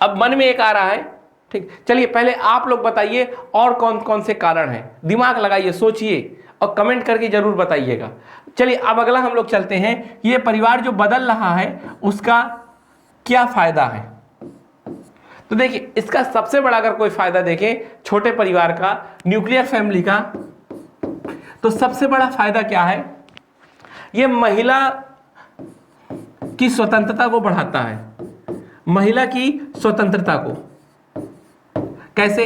अब मन में एक आ रहा है, ठीक। चलिए पहले आप लोग बताइए और कौन कौन से कारण हैं, दिमाग लगाइए, सोचिए और कमेंट करके जरूर बताइएगा। चलिए अब अगला हम लोग चलते हैं कि ये परिवार जो बदल रहा है उसका क्या फायदा है। तो देखिए इसका सबसे बड़ा अगर कोई फायदा देखें छोटे परिवार का, न्यूक्लियर फैमिली का, तो सबसे बड़ा फायदा क्या है, ये महिला की स्वतंत्रता को बढ़ाता है। महिला की स्वतंत्रता को कैसे,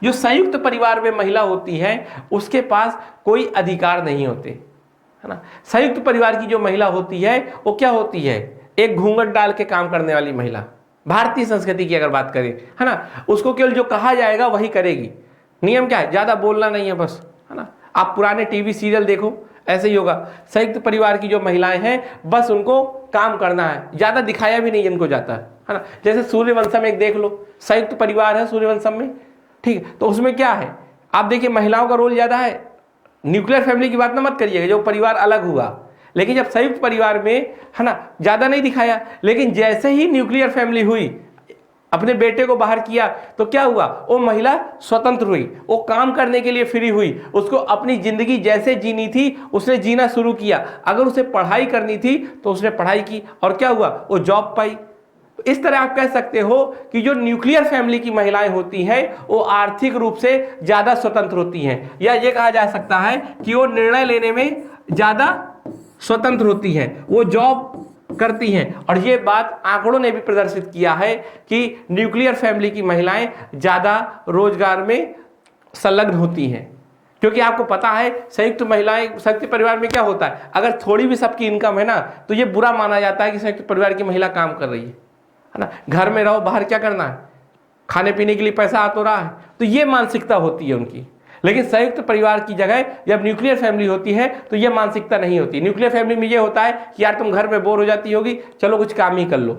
जो संयुक्त परिवार में महिला होती है उसके पास कोई अधिकार नहीं होते, है ना। संयुक्त परिवार की जो महिला होती है वो क्या होती है, एक घूंघट डाल के काम करने वाली महिला। भारतीय संस्कृति की अगर बात करें, है ना, उसको केवल जो कहा जाएगा वही करेगी। नियम क्या है, ज्यादा बोलना नहीं है बस, है ना। आप पुराने टीवी सीरियल देखो ऐसे ही होगा, संयुक्त परिवार की जो महिलाएं हैं बस उनको काम करना है, ज्यादा दिखाया भी नहीं इनको जाता है ना। जैसे सूर्यवंशम एक देख लो, संयुक्त परिवार है सूर्यवंशम में, ठीक है, तो उसमें क्या है, आप देखिए महिलाओं का रोल ज्यादा है। न्यूक्लियर फैमिली की बात ना मत करिएगा जो परिवार अलग हुआ, लेकिन जब संयुक्त परिवार में, है ना, ज्यादा नहीं दिखाया। लेकिन जैसे ही न्यूक्लियर फैमिली हुई, अपने बेटे को बाहर किया, तो क्या हुआ, वो महिला स्वतंत्र हुई, वो काम करने के लिए फ्री हुई, उसको अपनी जिंदगी जैसे जीनी थी उसने जीना शुरू किया। अगर उसे पढ़ाई करनी थी तो उसने पढ़ाई की, और क्या हुआ, वो जॉब पाई। इस तरह आप कह सकते हो कि जो न्यूक्लियर फैमिली की महिलाएं होती हैं वो आर्थिक रूप से ज्यादा स्वतंत्र होती हैं, या ये कहा जा सकता है कि वो निर्णय लेने में ज्यादा स्वतंत्र होती हैं, वो जॉब करती हैं। और ये बात आंकड़ों ने भी प्रदर्शित किया है कि न्यूक्लियर फैमिली की महिलाएं ज्यादा रोजगार में संलग्न होती हैं, क्योंकि आपको पता है संयुक्त परिवार में क्या होता है, अगर थोड़ी भी सबकी इनकम है ना तो ये बुरा माना जाता है कि संयुक्त परिवार की महिला काम कर रही है ना, घर में रहो, बाहर क्या करना है, खाने पीने के लिए पैसा आ तो रहा है, तो ये मानसिकता होती है उनकी। लेकिन संयुक्त परिवार की जगह जब न्यूक्लियर फैमिली होती है तो ये मानसिकता नहीं होती। न्यूक्लियर फैमिली में ये होता है कि यार तुम घर में बोर हो जाती होगी, चलो कुछ काम ही कर लो,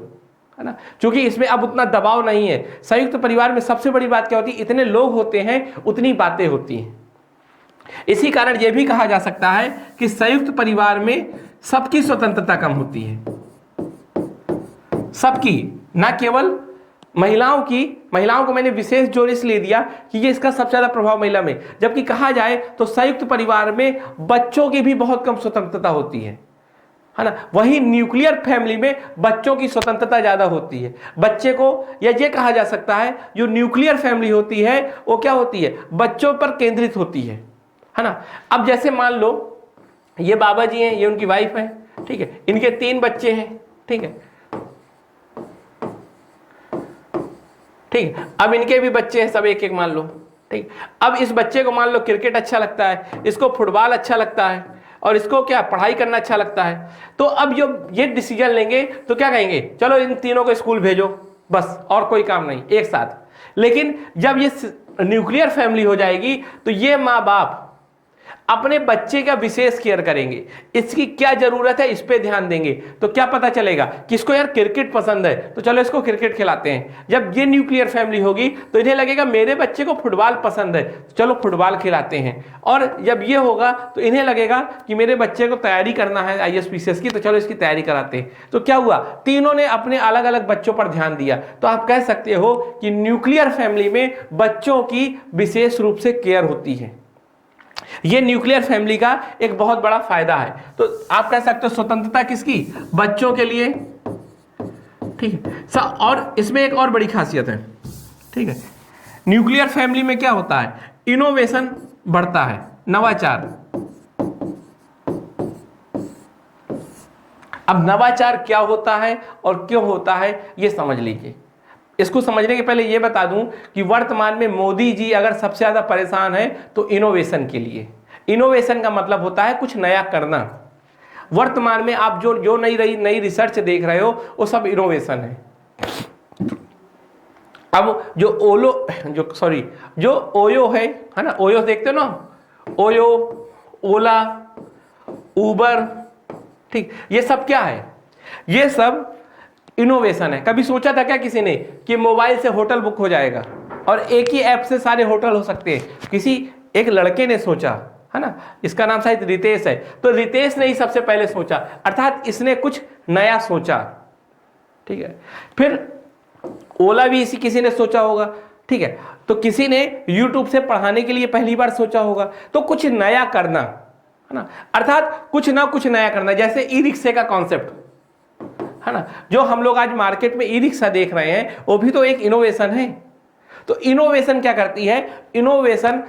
है ना, क्योंकि इसमें अब उतना दबाव नहीं है। संयुक्त परिवार में सबसे बड़ी बात क्या होती है, इतने लोग होते हैं उतनी बातें होती हैं। इसी कारण यह भी कहा जा सकता है कि संयुक्त परिवार में सबकी स्वतंत्रता कम होती है, सबकी, ना केवल महिलाओं को मैंने विशेष जोर इसलिए दिया कि ये इसका सबसे ज्यादा प्रभाव महिला में, जबकि कहा जाए तो संयुक्त परिवार में बच्चों की भी बहुत कम स्वतंत्रता होती है ना। वही न्यूक्लियर फैमिली में बच्चों की स्वतंत्रता ज्यादा होती है। बच्चे को, या ये कहा जा सकता है जो न्यूक्लियर फैमिली होती है वो क्या होती है, बच्चों पर केंद्रित होती है ना। अब जैसे मान लो ये बाबा जी हैं, ये उनकी वाइफ है, ठीक है, इनके 3 बच्चे हैं, ठीक है, ठीक, अब इनके भी बच्चे हैं सब एक एक मान लो, ठीक। अब इस बच्चे को मान लो क्रिकेट अच्छा लगता है, इसको फुटबॉल अच्छा लगता है, और इसको क्या पढ़ाई करना अच्छा लगता है। तो अब जो ये डिसीजन लेंगे तो क्या कहेंगे, चलो इन तीनों को स्कूल भेजो, बस और कोई काम नहीं, एक साथ। लेकिन जब ये न्यूक्लियर फैमिली हो जाएगी तो ये माँ बाप अपने बच्चे का विशेष केयर करेंगे, इसकी क्या जरूरत है इस पे ध्यान देंगे। तो क्या पता चलेगा, किसको यार क्रिकेट पसंद है तो चलो इसको क्रिकेट खिलाते हैं। जब ये न्यूक्लियर फैमिली होगी तो इन्हें लगेगा मेरे बच्चे को फुटबॉल पसंद है, चलो फुटबॉल खिलाते हैं। और जब ये होगा तो इन्हें लगेगा कि मेरे बच्चे को तैयारी करना है IAS PCS की, तो चलो इसकी तैयारी कराते हैं। तो क्या हुआ, तीनों ने अपने अलग अलग बच्चों पर ध्यान दिया। तो आप कह सकते हो कि न्यूक्लियर फैमिली में बच्चों की विशेष रूप से केयर होती है। ये न्यूक्लियर फैमिली का एक बहुत बड़ा फायदा है। तो आप कह सकते हो स्वतंत्रता किसकी, बच्चों के लिए, ठीक है। और इसमें एक और बड़ी खासियत है, ठीक है, न्यूक्लियर फैमिली में क्या होता है, इनोवेशन बढ़ता है, नवाचार। अब नवाचार क्या होता है और क्यों होता है ये समझ लीजिए। इसको समझने के पहले ये बता दूं कि वर्तमान में मोदी जी अगर सबसे ज्यादा परेशान है तो इनोवेशन के लिए। इनोवेशन का मतलब होता है कुछ नया करना। वर्तमान में आप जो नई रिसर्च देख रहे हो वो सब इनोवेशन है। अब जो ओयो है ना, ओयो देखते हो ना, ओयो, ओला, उबर, ठीक, ये सब क्या है, ये सब इनोवेशन है। कभी सोचा था क्या किसी ने कि मोबाइल से होटल बुक हो जाएगा और एक ही ऐप से सारे होटल हो सकते हैं? किसी एक लड़के ने सोचा, है ना, इसका नाम शायद रितेश है। तो रितेश ने ही सबसे पहले सोचा, अर्थात इसने कुछ नया सोचा, ठीक है। फिर ओला भी इसी किसी ने सोचा होगा, ठीक है। तो किसी ने यूट्यूब से पढ़ाने के लिए पहली बार सोचा होगा। तो कुछ नया करना, है ना, अर्थात कुछ ना कुछ नया करना। जैसे ई रिक्शे का कॉन्सेप्ट, है ना, जो हम लोग आज मार्केट में ई रिक्शा देख रहे हैं वो भी तो एक इनोवेशन है। तो इनोवेशन क्या करती है, इनोवेशन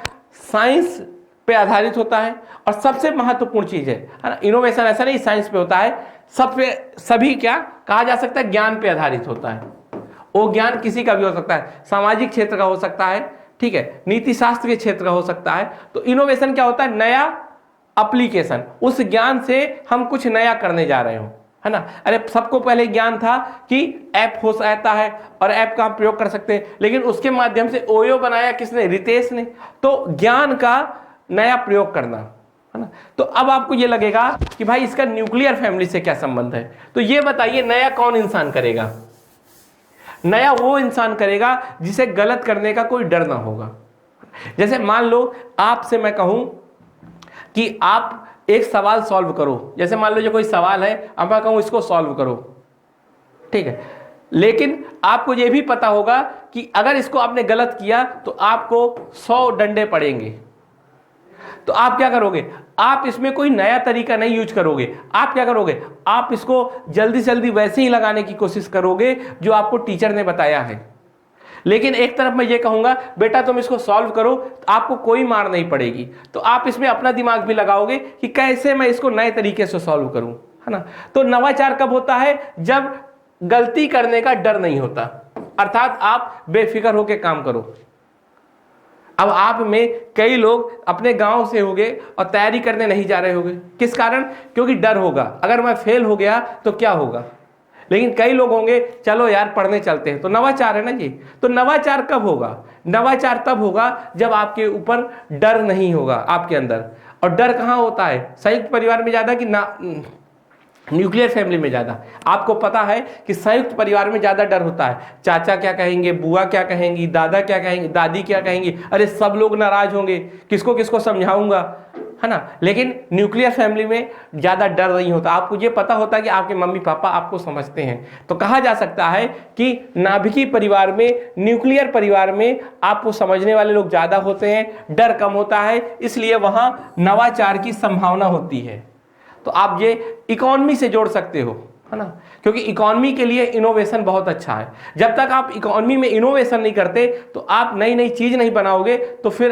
साइंस पे आधारित होता है और सबसे महत्वपूर्ण चीज है ना, इनोवेशन ऐसा नहीं साइंस पे होता है, सभी क्या कहा जा सकता है, ज्ञान पे आधारित होता है। वो ज्ञान किसी का भी हो सकता है, सामाजिक क्षेत्र का हो सकता है, ठीक है, नीति शास्त्र के क्षेत्र का हो सकता है। तो इनोवेशन क्या होता है, नया एप्लीकेशन, उस ज्ञान से हम कुछ नया करने जा रहे हो, है ना। अरे सबको पहले ज्ञान था कि ऐप हो सकता है और ऐप का हम प्रयोग कर सकते हैं, लेकिन उसके माध्यम से ओयो बनाया किसने, रितेश ने। तो ज्ञान का नया प्रयोग करना, है ना। तो अब आपको ये लगेगा कि भाई इसका न्यूक्लियर फैमिली से क्या संबंध है। तो ये बताइए नया कौन इंसान करेगा, नया वो इंसान करेगा जिसे गलत करने का कोई डर ना होगा। जैसे मान लो आपसे मैं कहूं कि आप एक सवाल सॉल्व करो, जैसे मान लो जो कोई सवाल है, अब मैं कहूं इसको सॉल्व करो, ठीक है, लेकिन आपको यह भी पता होगा कि अगर इसको आपने गलत किया तो आपको 100 डंडे पड़ेंगे। तो आप क्या करोगे, आप इसमें कोई नया तरीका नहीं यूज करोगे। आप क्या करोगे, आप इसको जल्दी से जल्दी वैसे ही लगाने की कोशिश करोगे जो आपको टीचर ने बताया है। लेकिन एक तरफ मैं ये कहूंगा बेटा तुम इसको सॉल्व करो, आपको कोई मार नहीं पड़ेगी। तो आप इसमें अपना दिमाग भी लगाओगे कि कैसे मैं इसको नए तरीके से सॉल्व करूं, है ना। तो नवाचार कब होता है, जब गलती करने का डर नहीं होता, अर्थात आप बेफिक्र होकर काम करो। अब आप में कई लोग अपने गांव से होंगे और तैयारी करने नहीं जा रहे होंगे, किस कारण? क्योंकि डर होगा, अगर मैं फेल हो गया तो क्या होगा। लेकिन कई लोग होंगे चलो यार पढ़ने चलते हैं, तो नवाचार है ना जी। तो नवाचार कब होगा? नवाचार तब होगा जब आपके ऊपर डर नहीं होगा आपके अंदर। और डर कहाँ होता है? संयुक्त परिवार में ज्यादा कि ना न्यूक्लियर फैमिली में ज़्यादा? आपको पता है कि संयुक्त परिवार में ज़्यादा डर होता है। चाचा क्या कहेंगे, बुआ क्या कहेंगी, दादा क्या कहेंगे, दादी क्या कहेंगी, अरे सब लोग नाराज होंगे, किसको किसको समझाऊंगा, है ना। लेकिन न्यूक्लियर फैमिली में ज़्यादा डर नहीं होता। आपको ये पता होता है कि आपके मम्मी पापा आपको समझते हैं। तो कहा जा सकता है कि नाभिकीय परिवार में, न्यूक्लियर परिवार में आपको समझने वाले लोग ज़्यादा होते हैं, डर कम होता है, इसलिए वहाँ नवाचार की संभावना होती है। तो आप ये इकोनॉमी से जोड़ सकते हो, है ना, क्योंकि इकोनॉमी के लिए इनोवेशन बहुत अच्छा है। जब तक आप इकोनॉमी में इनोवेशन नहीं करते तो आप नई नई चीज नहीं बनाओगे, तो फिर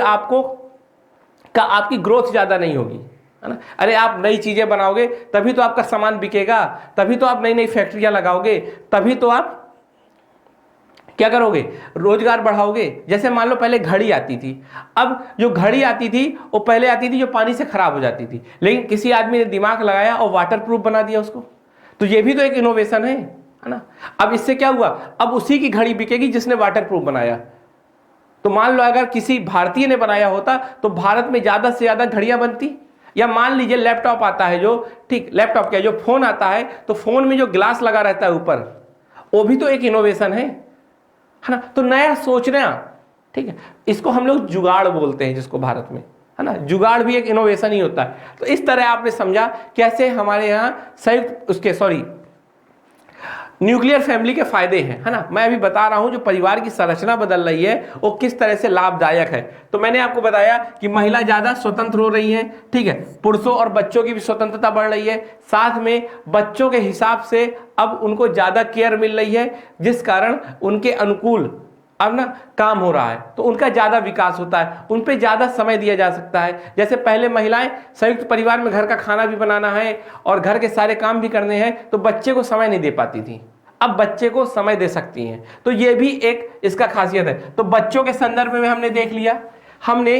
आपकी ग्रोथ ज्यादा नहीं होगी, है ना। अरे आप नई चीजें बनाओगे तभी तो आपका सामान बिकेगा, तभी तो आप नई नई फैक्ट्रियां लगाओगे, तभी तो आप क्या करोगे, रोजगार बढ़ाओगे। जैसे मान लो पहले घड़ी आती थी, अब जो घड़ी आती थी वो पहले आती थी जो पानी से खराब हो जाती थी, लेकिन किसी आदमी ने दिमाग लगाया और वाटर प्रूफ बना दिया उसको, तो ये भी तो एक इनोवेशन है ना। अब इससे क्या हुआ, अब उसी की घड़ी बिकेगी जिसने वाटर प्रूफ बनाया। तो मान लो अगर किसी भारतीय ने बनाया होता तो भारत में ज्यादा से ज्यादा घड़ियां बनती। या मान लीजिए लैपटॉप आता है जो, ठीक, लैपटॉप क्या, जो फोन आता है, तो फोन में जो ग्लास लगा रहता है ऊपर, वो भी तो एक इनोवेशन है ना। तो नया सोचना, ठीक है, इसको हम लोग जुगाड़ बोलते हैं जिसको भारत में, है ना। जुगाड़ भी एक इनोवेशन ही होता है। तो इस तरह आपने समझा कैसे हमारे यहाँ न्यूक्लियर फैमिली के फायदे हैं, है ना। मैं अभी बता रहा हूं जो परिवार की संरचना बदल रही है वो किस तरह से लाभदायक है। तो मैंने आपको बताया कि महिला ज्यादा स्वतंत्र हो रही है, ठीक है, पुरुषों और बच्चों की भी स्वतंत्रता बढ़ रही है, साथ में बच्चों के हिसाब से अब उनको ज्यादा केयर मिल रही है, जिस कारण उनके अनुकूल अब ना काम हो रहा है, तो उनका ज्यादा विकास होता है, उन पे ज्यादा समय दिया जा सकता है। जैसे पहले महिलाएं संयुक्त परिवार में घर का खाना भी बनाना है और घर के सारे काम भी करने हैं, तो बच्चे को समय नहीं दे पाती थी, अब बच्चे को समय दे सकती हैं। तो ये भी एक इसका खासियत है। तो बच्चों के संदर्भ में हमने देख लिया, हमने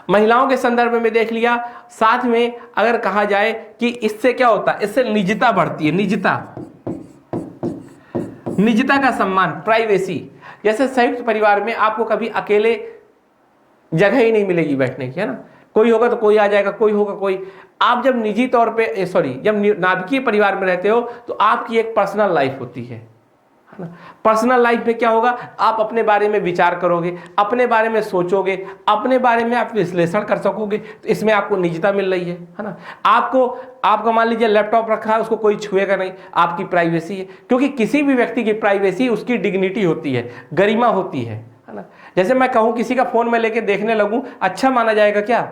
महिलाओं के संदर्भ में देख लिया, साथ में अगर कहा जाए कि इससे क्या होता है, इससे निजता बढ़ती है, निजता का सम्मान, प्राइवेसी। जैसे संयुक्त परिवार में आपको कभी अकेले जगह ही नहीं मिलेगी बैठने की, है ना, कोई होगा तो कोई आ जाएगा, कोई होगा कोई। आप जब निजी तौर पे जब नाभिकीय परिवार में रहते हो तो आपकी एक पर्सनल लाइफ होती है ना। पर्सनल लाइफ में क्या होगा, आप अपने बारे में विचार करोगे, अपने बारे में सोचोगे, अपने बारे में आप विश्लेषण कर सकोगे, तो इसमें आपको निजता मिल रही है ना। आपको मान लीजिए लैपटॉप रखा है, उसको कोई छुएगा नहीं, आपकी प्राइवेसी है, क्योंकि किसी भी व्यक्ति की प्राइवेसी उसकी डिग्निटी होती है, गरिमा होती है ना। जैसे मैं कहूं किसी का फोन में लेके देखने लगूं, अच्छा माना जाएगा क्या?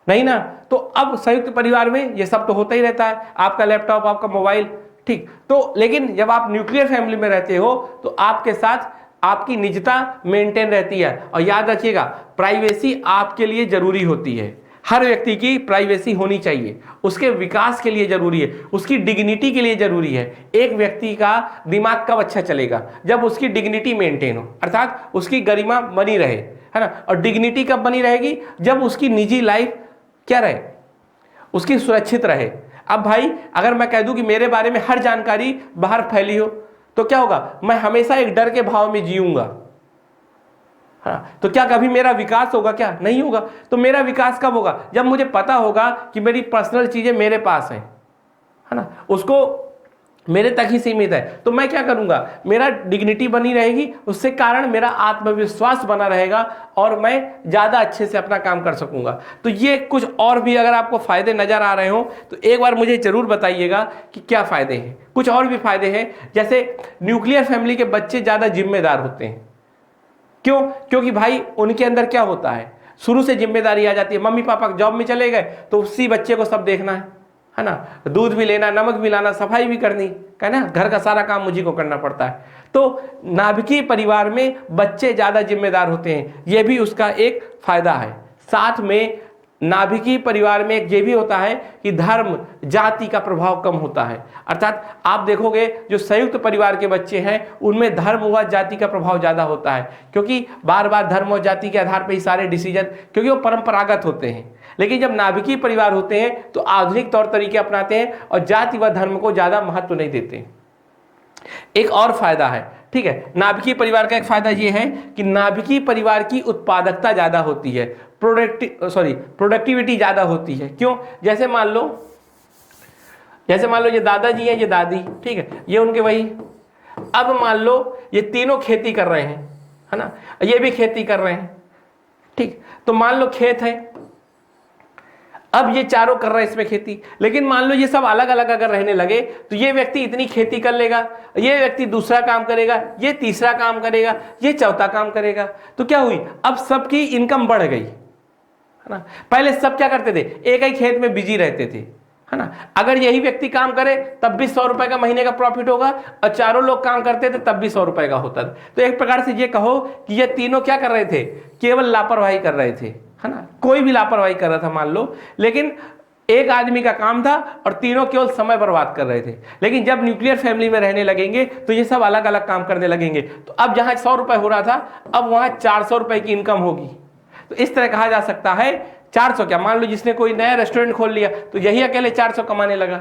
नहीं ना। तो अब संयुक्त परिवार में ये सब तो होता ही रहता है, आपका लैपटॉप, आपका मोबाइल, ठीक। तो लेकिन जब आप न्यूक्लियर फैमिली में रहते हो तो आपके साथ आपकी निजता मेंटेन रहती है। और याद रखिएगा, प्राइवेसी आपके लिए जरूरी होती है, हर व्यक्ति की प्राइवेसी होनी चाहिए, उसके विकास के लिए जरूरी है, उसकी डिग्निटी के लिए जरूरी है। एक व्यक्ति का दिमाग कब अच्छा चलेगा, जब उसकी डिग्निटी मेंटेन हो, अर्थात उसकी गरिमा बनी रहे, है ना। और डिग्निटी कब बनी रहेगी, जब उसकी निजी लाइफ क्या रहे, उसकी सुरक्षित रहे। अब भाई अगर मैं कह दूं कि मेरे बारे में हर जानकारी बाहर फैली हो तो क्या होगा, मैं हमेशा एक डर के भाव में जीऊंगा, हाँ, तो क्या कभी मेरा विकास होगा? क्या नहीं होगा। तो मेरा विकास कब होगा, जब मुझे पता होगा कि मेरी पर्सनल चीजें मेरे पास हैं, है ना, उसको मेरे तक ही सीमित है। तो मैं क्या करूंगा, मेरा डिग्निटी बनी रहेगी, उससे कारण मेरा आत्मविश्वास बना रहेगा और मैं ज्यादा अच्छे से अपना काम कर सकूंगा। तो ये कुछ और भी अगर आपको फायदे नजर आ रहे हो तो एक बार मुझे जरूर बताइएगा कि क्या फायदे हैं। कुछ और भी फायदे हैं, जैसे न्यूक्लियर फैमिली के बच्चे ज्यादा जिम्मेदार होते हैं। क्यों? क्योंकि भाई उनके अंदर क्या होता है, शुरू से जिम्मेदारी आ जाती है। मम्मी पापा जॉब में चले गए तो उसी बच्चे को सब देखना है ना, दूध भी लेना, नमक भी लाना, सफाई भी करनी, है ना, घर का सारा काम मुझे को करना पड़ता है। तो नाभिकीय परिवार में बच्चे ज्यादा जिम्मेदार होते हैं, यह भी उसका एक फायदा है। साथ में नाभिकीय परिवार में एक ये भी होता है कि धर्म जाति का प्रभाव कम होता है। अर्थात आप देखोगे जो संयुक्त परिवार के बच्चे हैं उनमें धर्म व जाति का प्रभाव ज़्यादा होता है, क्योंकि बार बार धर्म और जाति के आधार पर ही सारे डिसीजन, क्योंकि वो परंपरागत होते हैं। लेकिन जब नाभिकीय परिवार होते हैं तो आधुनिक तौर तरीके अपनाते हैं और जाति व धर्म को ज़्यादा महत्व नहीं देते। एक और फायदा है, ठीक है, नाभिकीय परिवार का एक फायदा ये है कि नाभिकीय परिवार की उत्पादकता ज्यादा होती है, प्रोडक्टिविटी ज्यादा होती है। क्यों? जैसे मान लो ये दादाजी है, ये दादी, ठीक है, ये उनके वही। अब मान लो ये तीनों खेती कर रहे हैं, है ना, ये भी खेती कर रहे हैं, ठीक। तो मान लो खेत है, अब ये चारों कर रहे हैं इसमें खेती, लेकिन मान लो ये सब अलग अलग अगर रहने लगे तो ये व्यक्ति इतनी खेती कर लेगा, ये व्यक्ति दूसरा काम करेगा, ये तीसरा काम करेगा, ये चौथा काम करेगा। तो क्या हुई, अब सबकी इनकम बढ़ गई, है ना। पहले सब क्या करते थे, एक ही खेत में बिजी रहते थे, है ना। अगर यही व्यक्ति काम करे तब भी 100 रुपए का महीने का प्रॉफिट होगा, और चारों लोग काम करते थे तब भी 100 रुपए का होता था। तो एक प्रकार से ये कहो कि ये तीनों क्या कर रहे थे, केवल लापरवाही कर रहे थे, है ना। कोई भी लापरवाही कर रहा था मान लो, लेकिन एक आदमी का काम था और तीनों केवल समय बर्बाद कर रहे थे। लेकिन जब न्यूक्लियर फैमिली में रहने लगेंगे तो ये सब अलग अलग काम करने लगेंगे। तो अब जहां 100 रुपए हो रहा था, अब वहां 400 रुपए की इनकम होगी। तो इस तरह कहा जा सकता है 400 क्या, मान लो जिसने कोई नया रेस्टोरेंट खोल लिया तो यही अकेले 400 कमाने लगा,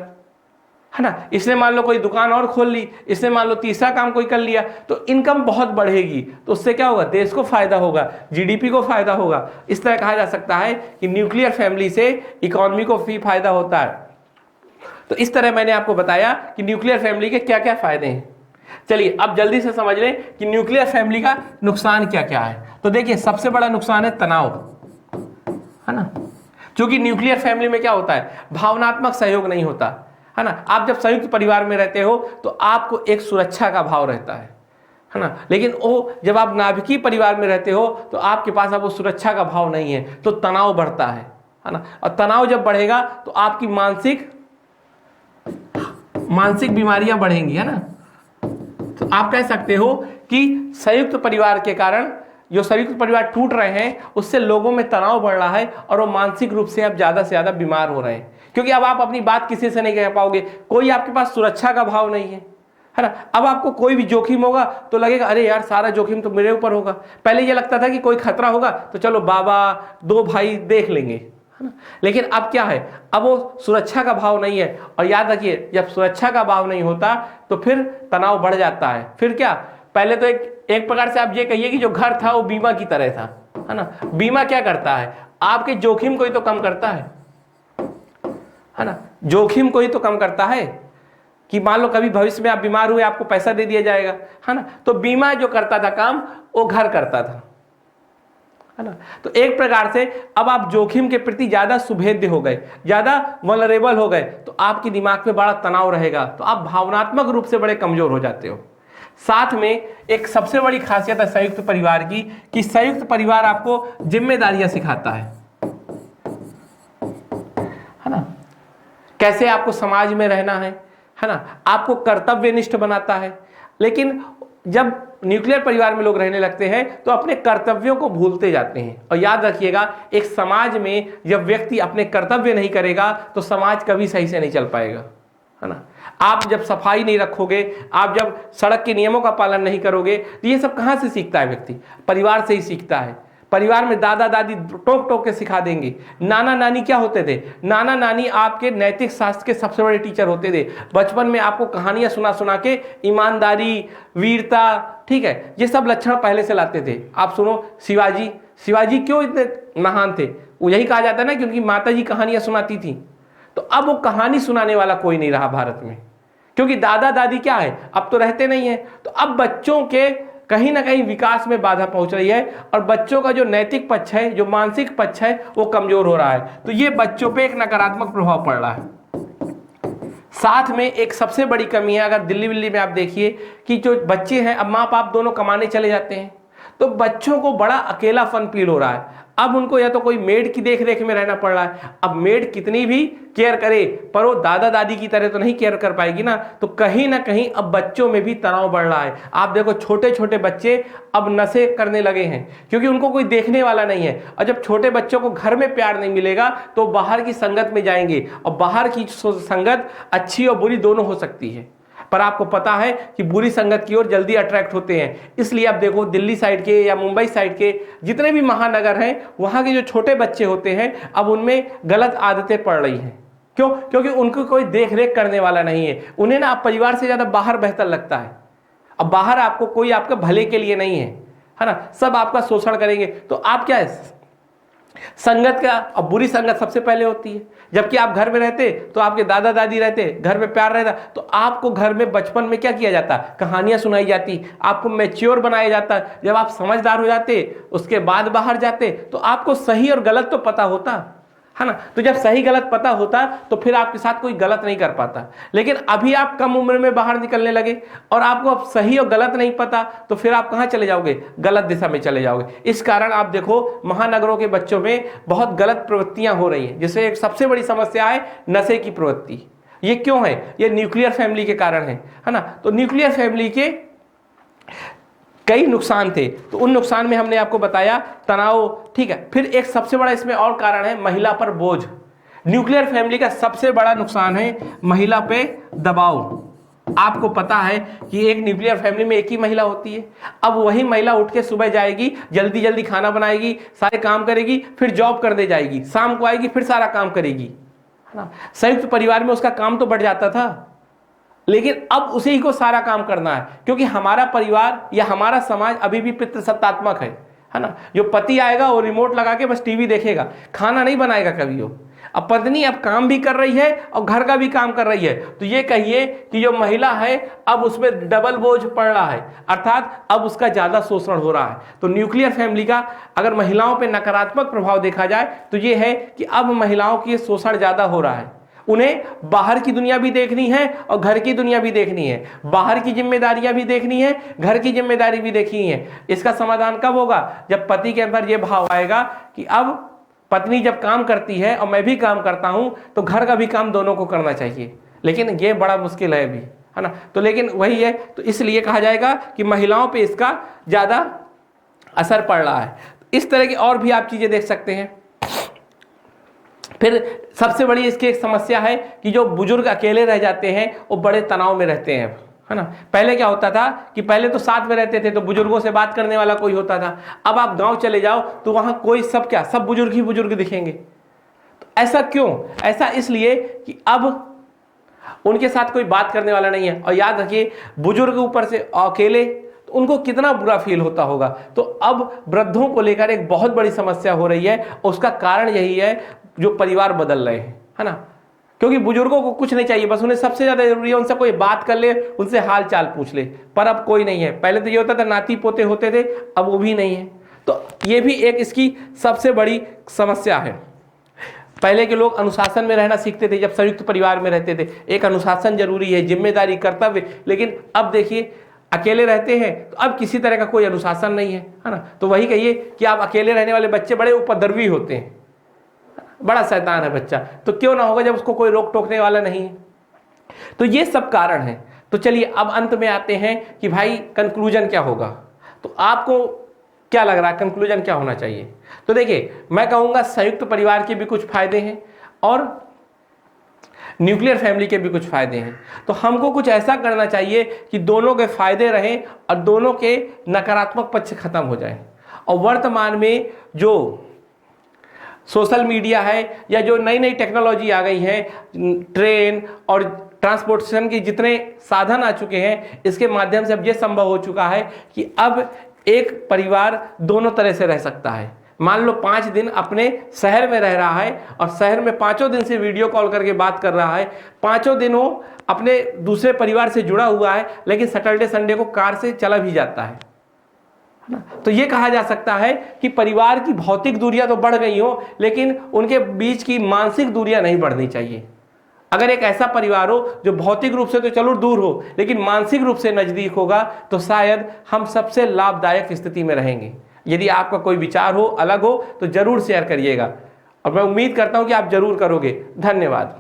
है ना। इसने मान लो कोई दुकान और खोल ली, इसने मान लो तीसरा काम कोई कर लिया, तो इनकम बहुत बढ़ेगी। तो उससे क्या होगा, देश को फायदा होगा, जीडीपी को फायदा होगा। इस तरह कहा जा सकता है कि न्यूक्लियर फैमिली से इकोनॉमी को भी फायदा होता है। तो इस तरह मैंने आपको बताया कि न्यूक्लियर फैमिली के क्या क्या फायदे हैं। चलिए अब जल्दी से समझ लें कि न्यूक्लियर फैमिली का नुकसान क्या क्या है। तो देखिए सबसे बड़ा नुकसान है तनाव, है ना। क्योंकि न्यूक्लियर फैमिली में क्या होता है, भावनात्मक सहयोग नहीं होता, है ना। आप जब संयुक्त परिवार में रहते हो तो आपको एक सुरक्षा का भाव रहता है ना। लेकिन वो जब आप नाभिकीय परिवार में रहते हो तो आपके पास अब वो सुरक्षा का भाव नहीं है, तो तनाव बढ़ता है ना। और तनाव जब बढ़ेगा तो आपकी मानसिक बीमारियां बढ़ेंगी, है ना। तो आप कह सकते हो कि संयुक्त परिवार के कारण, जो संयुक्त परिवार टूट रहे हैं उससे लोगों में तनाव बढ़ रहा है और वो मानसिक रूप से अब ज्यादा से ज्यादा बीमार हो रहे हैं, क्योंकि अब आप अपनी बात किसी से नहीं कह पाओगे, कोई आपके पास सुरक्षा का भाव नहीं है ना। अब आपको कोई भी जोखिम होगा तो लगेगा अरे यार सारा जोखिम तो मेरे ऊपर होगा। पहले ये लगता था कि कोई खतरा होगा तो चलो बाबा 2 भाई देख लेंगे, है ना। लेकिन अब क्या है, अब वो सुरक्षा का भाव नहीं है। और याद रखिए जब सुरक्षा का भाव नहीं होता तो फिर तनाव बढ़ जाता है। फिर क्या, पहले तो एक प्रकार से आप ये कहिए कि जो घर था वो बीमा की तरह था, है ना। बीमा क्या करता है, आपके जोखिम को ही तो कम करता है ना। जोखिम को ही तो कम करता है कि मान लो कभी भविष्य में आप बीमार हुए आपको पैसा दे दिया जाएगा, है ना। तो बीमा जो करता था काम वो घर करता था, है ना। तो एक प्रकार से अब आप जोखिम के प्रति ज्यादा सुभेद्य हो गए, ज्यादा वल्नरेबल हो गए, तो आपके दिमाग में बड़ा तनाव रहेगा, तो आप भावनात्मक रूप से बड़े कमजोर हो जाते हो। साथ में एक सबसे बड़ी खासियत है संयुक्त परिवार की कि संयुक्त परिवार आपको जिम्मेदारियां सिखाता है ना। कैसे आपको समाज में रहना है ना, आपको कर्तव्यनिष्ठ बनाता है। लेकिन जब न्यूक्लियर परिवार में लोग रहने लगते हैं तो अपने कर्तव्यों को भूलते जाते हैं। और याद रखिएगा एक समाज में जब व्यक्ति अपने कर्तव्य नहीं करेगा तो समाज कभी सही से नहीं चल पाएगा, है ना। आप जब सफाई नहीं रखोगे, आप जब सड़क के नियमों का पालन नहीं करोगे, तो ये सब कहां से सीखता है व्यक्ति, परिवार से ही सीखता है। परिवार में दादा दादी टोक टोक के सिखा देंगे। नाना नानी क्या होते थे, नाना नानी आपके नैतिक शास्त्र के सबसे बड़े टीचर होते थे। बचपन में आपको कहानियां सुना सुना के ईमानदारी, वीरता, ठीक है, ये सब लक्षण पहले से लाते थे। आप सुनो शिवाजी क्यों इतने महान थे, वो यही कहा जाता है ना क्योंकि माता जी कहानियां सुनाती थी। तो अब वो कहानी सुनाने वाला कोई नहीं रहा भारत में, क्योंकि दादा दादी क्या है अब तो रहते नहीं है। तो अब बच्चों के कहीं ना कहीं विकास में बाधा पहुंच रही है और बच्चों का जो नैतिक पक्ष है, जो मानसिक पक्ष है, वो कमजोर हो रहा है। तो ये बच्चों पे एक नकारात्मक प्रभाव पड़ रहा है। साथ में एक सबसे बड़ी कमी है, अगर दिल्ली विल्ली में आप देखिए कि जो बच्चे हैं अब माँ बाप दोनों कमाने चले जाते हैं तो बच्चों को बड़ा अकेलापन फील हो रहा है। अब उनको या तो कोई मेड की देख रेख में रहना पड़ रहा है। अब मेड कितनी भी केयर करे पर वो दादा दादी की तरह तो नहीं केयर कर पाएगी ना, तो कहीं ना कहीं अब बच्चों में भी तनाव बढ़ रहा है। आप देखो छोटे छोटे बच्चे अब नशे करने लगे हैं क्योंकि उनको कोई देखने वाला नहीं है, और जब छोटे बच्चों को घर में प्यार नहीं मिलेगा तो बाहर की संगत में जाएंगे, और बाहर की संगत अच्छी और बुरी दोनों हो सकती है, पर आपको पता है कि बुरी संगत की ओर जल्दी अट्रैक्ट होते हैं। इसलिए आप देखो दिल्ली साइड के या मुंबई साइड के जितने भी महानगर हैं, वहां के जो छोटे बच्चे होते हैं अब उनमें गलत आदतें पड़ रही हैं। क्यों? क्योंकि उनको कोई देख रेख करने वाला नहीं है। उन्हें ना परिवार से ज्यादा बाहर बेहतर लगता है। अब बाहर आपको कोई आपके भले के लिए नहीं है ना, सब आपका शोषण करेंगे। तो आप क्या है संगत का, अब बुरी संगत सबसे पहले होती है। जबकि आप घर में रहते तो आपके दादा दादी रहते, घर में प्यार रहता, तो आपको घर में बचपन में क्या किया जाता, कहानियां सुनाई जाती, आपको मैच्योर बनाया जाता। जब आप समझदार हो जाते उसके बाद बाहर जाते तो आपको सही और गलत तो पता होता है ना। तो जब सही गलत पता होता तो फिर आपके साथ कोई गलत नहीं कर पाता। लेकिन अभी आप कम उम्र में बाहर निकलने लगे और आपको अब सही और गलत नहीं पता, तो फिर आप कहां चले जाओगे, गलत दिशा में चले जाओगे। इस कारण आप देखो महानगरों के बच्चों में बहुत गलत प्रवृत्तियां हो रही हैं, जिससे एक सबसे बड़ी समस्या है नशे की प्रवृत्ति। ये क्यों है? ये न्यूक्लियर फैमिली के कारण है ना। तो न्यूक्लियर फैमिली के कई नुकसान थे, तो उन नुकसान में हमने आपको बताया तनाव, ठीक है। फिर एक सबसे बड़ा इसमें और कारण है महिला पर बोझ। न्यूक्लियर फैमिली का सबसे बड़ा नुकसान है महिला पे दबाव। आपको पता है कि एक न्यूक्लियर फैमिली में एक ही महिला होती है। अब वही महिला उठ के सुबह जाएगी, जल्दी जल्दी खाना बनाएगी, सारे काम करेगी, फिर जॉब करने जाएगी, शाम को आएगी, फिर सारा काम करेगी, है ना। संयुक्त परिवार में उसका काम तो बढ़ जाता था, लेकिन अब उसी को सारा काम करना है, क्योंकि हमारा परिवार या हमारा समाज अभी भी पितृसत्तात्मक है ना। जो पति आएगा वो रिमोट लगा के बस टीवी देखेगा, खाना नहीं बनाएगा कभी वो। अब पत्नी अब काम भी कर रही है और घर का भी काम कर रही है, तो ये कहिए कि जो महिला है अब उसमें डबल बोझ पड़ रहा है, अर्थात अब उसका ज्यादा शोषण हो रहा है। तो न्यूक्लियर फैमिली का अगर महिलाओं पर नकारात्मक प्रभाव देखा जाए तो ये है कि अब महिलाओं की शोषण ज्यादा हो रहा है। उन्हें बाहर की दुनिया भी देखनी है और घर की दुनिया भी देखनी है, बाहर की जिम्मेदारियां भी देखनी है, घर की जिम्मेदारी भी देखनी है। इसका समाधान कब होगा? जब पति के अंदर यह भाव आएगा कि अब पत्नी जब काम करती है और मैं भी काम करता हूं तो घर का भी काम दोनों को करना चाहिए। लेकिन यह बड़ा मुश्किल है अभी, है ना। तो लेकिन वही है, तो इसलिए कहा जाएगा कि महिलाओं पे इसका ज्यादा असर पड़ रहा है। इस तरह की और भी आप चीजें देख सकते हैं। फिर सबसे बड़ी इसकी एक समस्या है कि जो बुजुर्ग अकेले रह जाते हैं वो बड़े तनाव में रहते हैं, है ना। पहले क्या होता था कि पहले तो साथ में रहते थे तो बुजुर्गों से बात करने वाला कोई होता था। अब आप गांव चले जाओ तो वहां कोई सब बुजुर्ग ही बुजुर्ग दिखेंगे। तो ऐसा क्यों? ऐसा इसलिए कि अब उनके साथ कोई बात करने वाला नहीं है। और याद रखिए बुजुर्ग ऊपर से अकेले, तो उनको कितना बुरा फील होता होगा। तो अब वृद्धों को लेकर एक बहुत बड़ी समस्या हो रही है, उसका कारण यही है जो परिवार बदल रहे हैं, है ना। क्योंकि बुजुर्गों को कुछ नहीं चाहिए, बस उन्हें सबसे ज्यादा जरूरी है उनसे कोई बात कर ले, उनसे हाल चाल पूछ ले, पर अब कोई नहीं है। पहले तो ये होता था नाती पोते होते थे, अब वो भी नहीं है। तो ये भी एक इसकी सबसे बड़ी समस्या है। पहले के लोग अनुशासन में रहना सीखते थे जब संयुक्त परिवार में रहते थे, एक अनुशासन जरूरी है, जिम्मेदारी, कर्तव्य। लेकिन अब देखिए अकेले रहते हैं तो अब किसी तरह का कोई अनुशासन नहीं है ना। तो वही कहिए कि आप अकेले रहने वाले बच्चे बड़े उपद्रवी होते हैं, बड़ा शैतान है बच्चा, तो क्यों ना होगा जब उसको कोई रोक टोकने वाला नहीं है। तो ये सब कारण है। तो चलिए अब अंत में आते हैं कि भाई कंक्लूजन क्या होगा। तो आपको क्या लग रहा है कंक्लूजन क्या होना चाहिए? तो देखिए मैं कहूंगा संयुक्त परिवार के भी कुछ फायदे हैं और न्यूक्लियर फैमिली के भी कुछ फायदे हैं। तो हमको कुछ ऐसा करना चाहिए कि दोनों के फायदे रहें और दोनों के नकारात्मक पक्ष खत्म हो जाए। और वर्तमान में जो सोशल मीडिया है या जो नई नई टेक्नोलॉजी आ गई है, ट्रेन और ट्रांसपोर्टेशन के जितने साधन आ चुके हैं, इसके माध्यम से अब ये संभव हो चुका है कि अब एक परिवार दोनों तरह से रह सकता है। मान लो 5 दिन अपने शहर में रह रहा है और शहर में 5 दिन से वीडियो कॉल करके बात कर रहा है, 5 दिनों अपने दूसरे परिवार से जुड़ा हुआ है, लेकिन सैटरडे संडे को कार से चला भी जाता है ना। तो ये कहा जा सकता है कि परिवार की भौतिक दूरियां तो बढ़ गई हो, लेकिन उनके बीच की मानसिक दूरियां नहीं बढ़नी चाहिए। अगर एक ऐसा परिवार हो जो भौतिक रूप से तो चलो दूर हो लेकिन मानसिक रूप से नजदीक होगा, तो शायद हम सबसे लाभदायक स्थिति में रहेंगे। यदि आपका कोई विचार हो, अलग हो, तो जरूर शेयर करिएगा और मैं उम्मीद करता हूं कि आप जरूर करोगे। धन्यवाद।